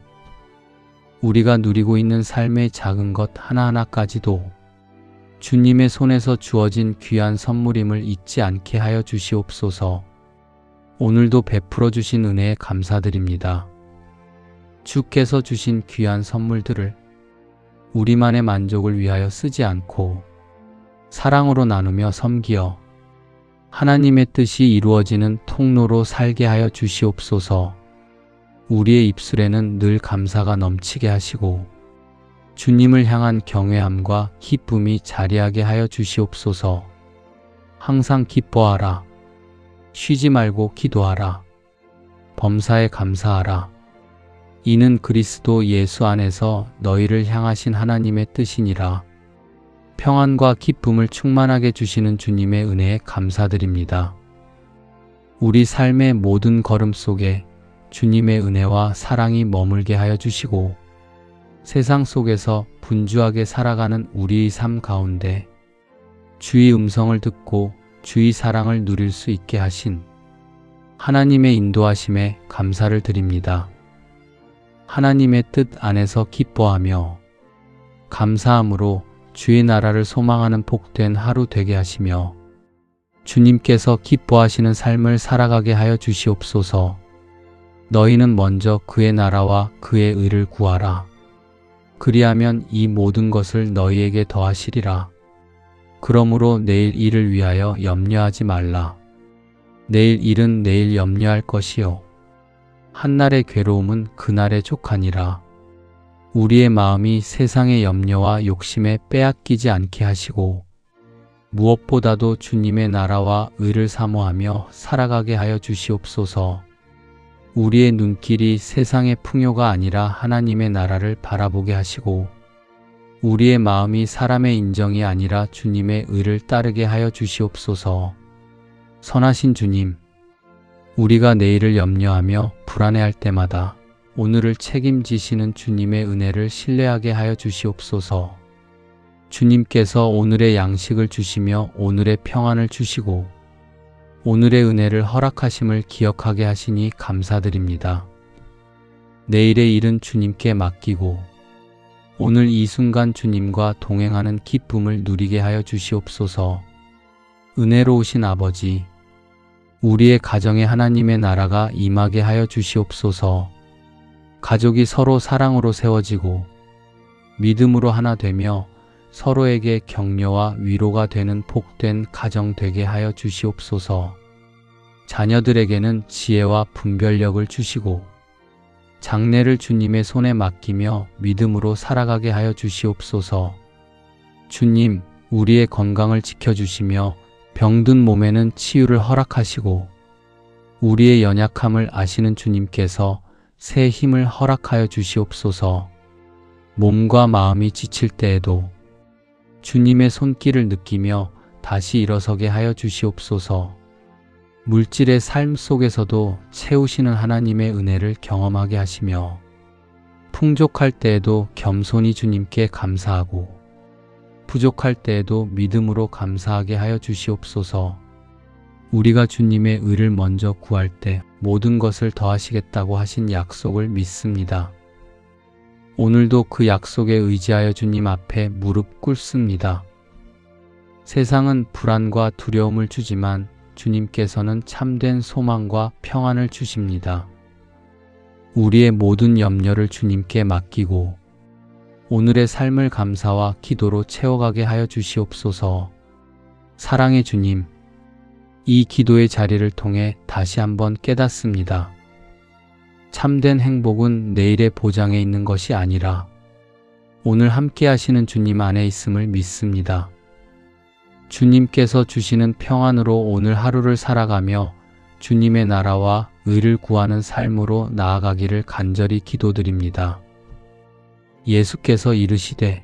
우리가 누리고 있는 삶의 작은 것 하나하나까지도 주님의 손에서 주어진 귀한 선물임을 잊지 않게 하여 주시옵소서. 오늘도 베풀어 주신 은혜에 감사드립니다. 주께서 주신 귀한 선물들을 우리만의 만족을 위하여 쓰지 않고 사랑으로 나누며 섬기어 하나님의 뜻이 이루어지는 통로로 살게 하여 주시옵소서. 우리의 입술에는 늘 감사가 넘치게 하시고 주님을 향한 경외함과 기쁨이 자리하게 하여 주시옵소서. 항상 기뻐하라. 쉬지 말고 기도하라. 범사에 감사하라. 이는 그리스도 예수 안에서 너희를 향하신 하나님의 뜻이니라. 평안과 기쁨을 충만하게 주시는 주님의 은혜에 감사드립니다. 우리 삶의 모든 걸음 속에 주님의 은혜와 사랑이 머물게 하여 주시고 세상 속에서 분주하게 살아가는 우리의 삶 가운데 주의 음성을 듣고 주의 사랑을 누릴 수 있게 하신 하나님의 인도하심에 감사를 드립니다. 하나님의 뜻 안에서 기뻐하며 감사함으로 주의 나라를 소망하는 복된 하루 되게 하시며 주님께서 기뻐하시는 삶을 살아가게 하여 주시옵소서. 너희는 먼저 그의 나라와 그의 의를 구하라. 그리하면 이 모든 것을 너희에게 더하시리라. 그러므로 내일 일을 위하여 염려하지 말라. 내일 일은 내일 염려할 것이요 한날의 괴로움은 그날의 족하니라. 우리의 마음이 세상의 염려와 욕심에 빼앗기지 않게 하시고 무엇보다도 주님의 나라와 의를 사모하며 살아가게 하여 주시옵소서. 우리의 눈길이 세상의 풍요가 아니라 하나님의 나라를 바라보게 하시고 우리의 마음이 사람의 인정이 아니라 주님의 의를 따르게 하여 주시옵소서. 선하신 주님, 우리가 내일을 염려하며 불안해할 때마다 오늘을 책임지시는 주님의 은혜를 신뢰하게 하여 주시옵소서. 주님께서 오늘의 양식을 주시며 오늘의 평안을 주시고 오늘의 은혜를 허락하심을 기억하게 하시니 감사드립니다. 내일의 일은 주님께 맡기고 오늘 이 순간 주님과 동행하는 기쁨을 누리게 하여 주시옵소서. 은혜로우신 아버지, 우리의 가정에 하나님의 나라가 임하게 하여 주시옵소서. 가족이 서로 사랑으로 세워지고 믿음으로 하나 되며 서로에게 격려와 위로가 되는 복된 가정 되게 하여 주시옵소서. 자녀들에게는 지혜와 분별력을 주시고 장래를 주님의 손에 맡기며 믿음으로 살아가게 하여 주시옵소서. 주님, 우리의 건강을 지켜주시며 병든 몸에는 치유를 허락하시고 우리의 연약함을 아시는 주님께서 새 힘을 허락하여 주시옵소서. 몸과 마음이 지칠 때에도 주님의 손길을 느끼며 다시 일어서게 하여 주시옵소서. 물질의 삶 속에서도 채우시는 하나님의 은혜를 경험하게 하시며 풍족할 때에도 겸손히 주님께 감사하고 부족할 때에도 믿음으로 감사하게 하여 주시옵소서. 우리가 주님의 의를 먼저 구할 때 모든 것을 더하시겠다고 하신 약속을 믿습니다. 오늘도 그 약속에 의지하여 주님 앞에 무릎 꿇습니다. 세상은 불안과 두려움을 주지만 주님께서는 참된 소망과 평안을 주십니다. 우리의 모든 염려를 주님께 맡기고 오늘의 삶을 감사와 기도로 채워가게 하여 주시옵소서. 사랑의 주님, 이 기도의 자리를 통해 다시 한번 깨닫습니다. 참된 행복은 내일의 보장에 있는 것이 아니라 오늘 함께 하시는 주님 안에 있음을 믿습니다. 주님께서 주시는 평안으로 오늘 하루를 살아가며 주님의 나라와 의를 구하는 삶으로 나아가기를 간절히 기도드립니다. 예수께서 이르시되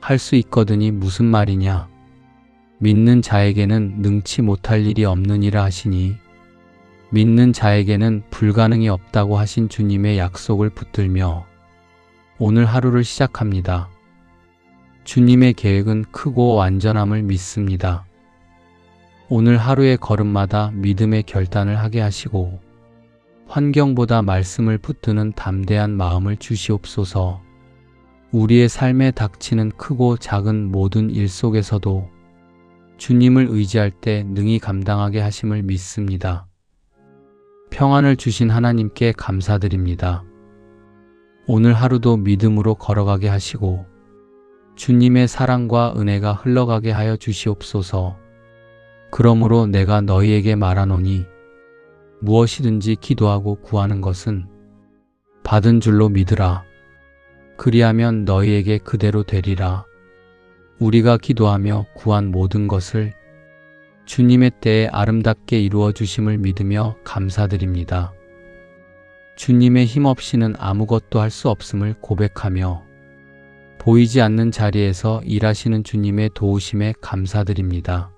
할 수 있거든이 무슨 말이냐? 믿는 자에게는 능치 못할 일이 없느니라 하시니 믿는 자에게는 불가능이 없다고 하신 주님의 약속을 붙들며 오늘 하루를 시작합니다. 주님의 계획은 크고 완전함을 믿습니다. 오늘 하루의 걸음마다 믿음의 결단을 하게 하시고 환경보다 말씀을 붙드는 담대한 마음을 주시옵소서. 우리의 삶에 닥치는 크고 작은 모든 일 속에서도 주님을 의지할 때 능히 감당하게 하심을 믿습니다. 평안을 주신 하나님께 감사드립니다. 오늘 하루도 믿음으로 걸어가게 하시고 주님의 사랑과 은혜가 흘러가게 하여 주시옵소서. 그러므로 내가 너희에게 말하노니 무엇이든지 기도하고 구하는 것은 받은 줄로 믿으라. 그리하면 너희에게 그대로 되리라. 우리가 기도하며 구한 모든 것을 주님의 때에 아름답게 이루어 주심을 믿으며 감사드립니다. 주님의 힘 없이는 아무것도 할 수 없음을 고백하며 보이지 않는 자리에서 일하시는 주님의 도우심에 감사드립니다.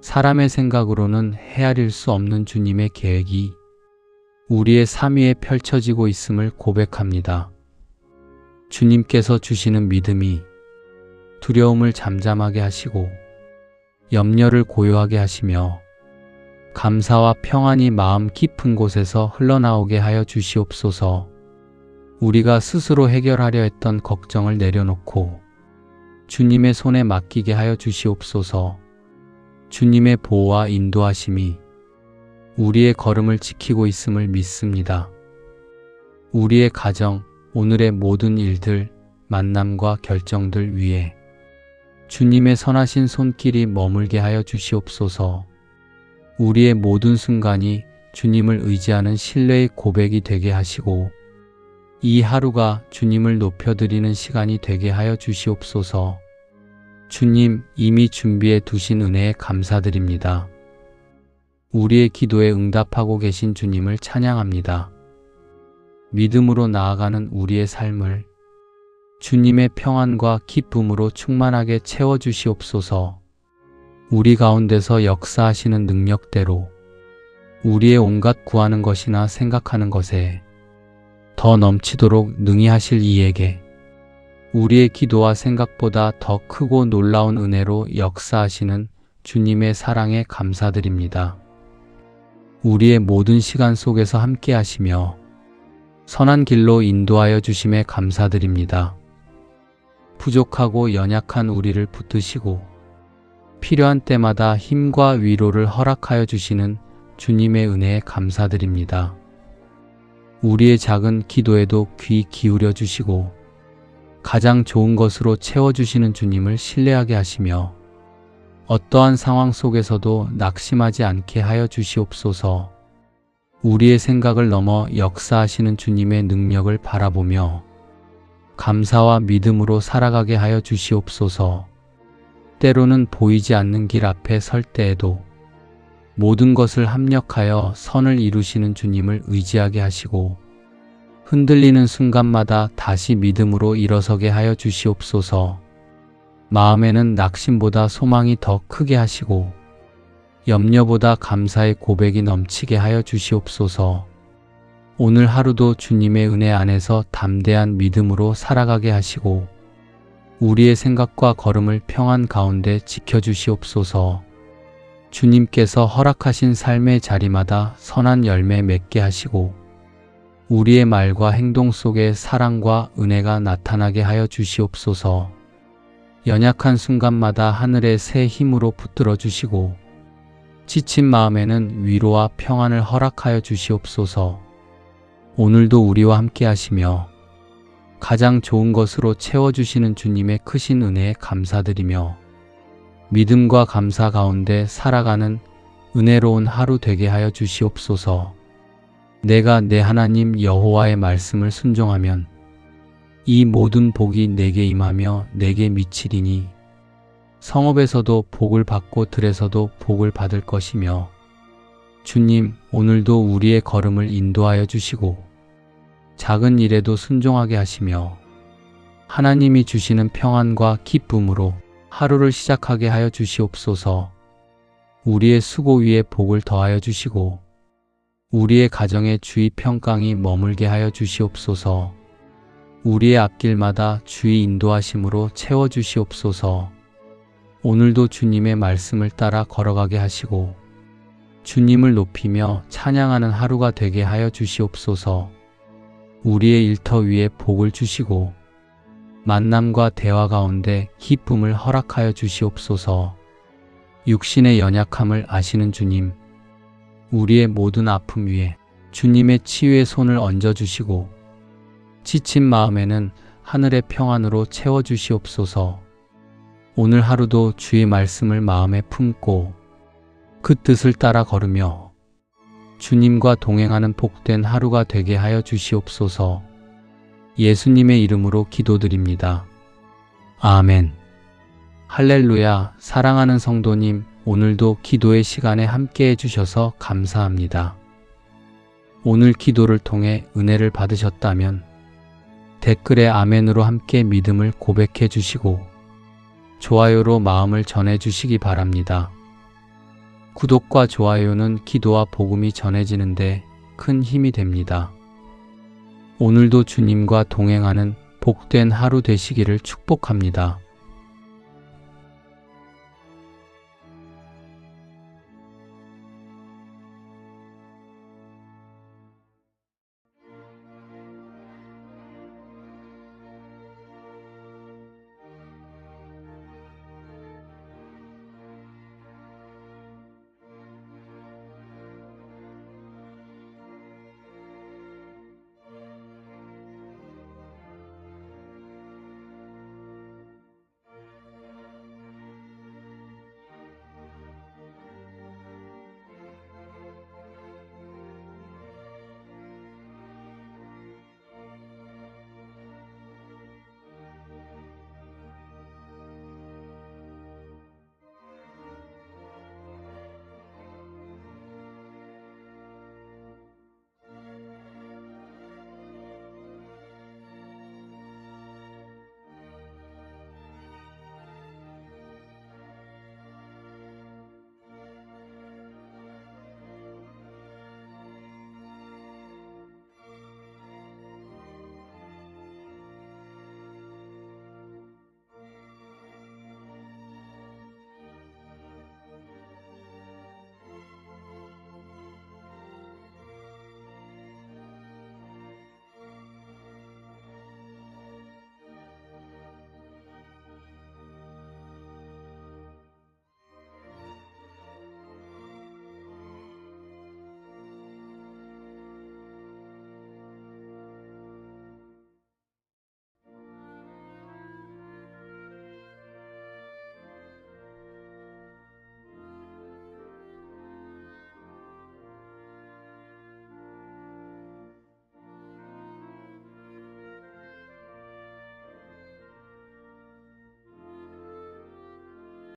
사람의 생각으로는 헤아릴 수 없는 주님의 계획이 우리의 삶 위에 펼쳐지고 있음을 고백합니다. 주님께서 주시는 믿음이 두려움을 잠잠하게 하시고 염려를 고요하게 하시며 감사와 평안이 마음 깊은 곳에서 흘러나오게 하여 주시옵소서. 우리가 스스로 해결하려 했던 걱정을 내려놓고 주님의 손에 맡기게 하여 주시옵소서. 주님의 보호와 인도하심이 우리의 걸음을 지키고 있음을 믿습니다. 우리의 가정, 오늘의 모든 일들, 만남과 결정들 위에 주님의 선하신 손길이 머물게 하여 주시옵소서. 우리의 모든 순간이 주님을 의지하는 신뢰의 고백이 되게 하시고 이 하루가 주님을 높여드리는 시간이 되게 하여 주시옵소서. 주님, 이미 준비해 두신 은혜에 감사드립니다. 우리의 기도에 응답하고 계신 주님을 찬양합니다. 믿음으로 나아가는 우리의 삶을 주님의 평안과 기쁨으로 충만하게 채워주시옵소서. 우리 가운데서 역사하시는 능력대로 우리의 온갖 구하는 것이나 생각하는 것에 더 넘치도록 능히 하실 이에게 우리의 기도와 생각보다 더 크고 놀라운 은혜로 역사하시는 주님의 사랑에 감사드립니다. 우리의 모든 시간 속에서 함께 하시며 선한 길로 인도하여 주심에 감사드립니다. 부족하고 연약한 우리를 붙드시고 필요한 때마다 힘과 위로를 허락하여 주시는 주님의 은혜에 감사드립니다. 우리의 작은 기도에도 귀 기울여 주시고 가장 좋은 것으로 채워주시는 주님을 신뢰하게 하시며 어떠한 상황 속에서도 낙심하지 않게 하여 주시옵소서. 우리의 생각을 넘어 역사하시는 주님의 능력을 바라보며 감사와 믿음으로 살아가게 하여 주시옵소서. 때로는 보이지 않는 길 앞에 설 때에도 모든 것을 합력하여 선을 이루시는 주님을 의지하게 하시고 흔들리는 순간마다 다시 믿음으로 일어서게 하여 주시옵소서. 마음에는 낙심보다 소망이 더 크게 하시고 염려보다 감사의 고백이 넘치게 하여 주시옵소서. 오늘 하루도 주님의 은혜 안에서 담대한 믿음으로 살아가게 하시고 우리의 생각과 걸음을 평안 가운데 지켜주시옵소서. 주님께서 허락하신 삶의 자리마다 선한 열매 맺게 하시고 우리의 말과 행동 속에 사랑과 은혜가 나타나게 하여 주시옵소서. 연약한 순간마다 하늘의 새 힘으로 붙들어 주시고 지친 마음에는 위로와 평안을 허락하여 주시옵소서. 오늘도 우리와 함께 하시며 가장 좋은 것으로 채워주시는 주님의 크신 은혜에 감사드리며 믿음과 감사 가운데 살아가는 은혜로운 하루 되게 하여 주시옵소서. 내가 내 하나님 여호와의 말씀을 순종하면 이 모든 복이 내게 임하며 내게 미치리니 성읍에서도 복을 받고 들에서도 복을 받을 것이며 주님 오늘도 우리의 걸음을 인도하여 주시고 작은 일에도 순종하게 하시며 하나님이 주시는 평안과 기쁨으로 하루를 시작하게 하여 주시옵소서. 우리의 수고 위에 복을 더하여 주시고 우리의 가정에 주의 평강이 머물게 하여 주시옵소서. 우리의 앞길마다 주의 인도하심으로 채워주시옵소서. 오늘도 주님의 말씀을 따라 걸어가게 하시고 주님을 높이며 찬양하는 하루가 되게 하여 주시옵소서. 우리의 일터 위에 복을 주시고 만남과 대화 가운데 기쁨을 허락하여 주시옵소서. 육신의 연약함을 아시는 주님, 우리의 모든 아픔 위에 주님의 치유의 손을 얹어주시고 지친 마음에는 하늘의 평안으로 채워주시옵소서. 오늘 하루도 주의 말씀을 마음에 품고 그 뜻을 따라 걸으며 주님과 동행하는 복된 하루가 되게 하여 주시옵소서. 예수님의 이름으로 기도드립니다. 아멘. 할렐루야. 사랑하는 성도님, 오늘도 기도의 시간에 함께 해주셔서 감사합니다. 오늘 기도를 통해 은혜를 받으셨다면 댓글에 아멘으로 함께 믿음을 고백해 주시고 좋아요로 마음을 전해 주시기 바랍니다. 구독과 좋아요는 기도와 복음이 전해지는데 큰 힘이 됩니다. 오늘도 주님과 동행하는 복된 하루 되시기를 축복합니다.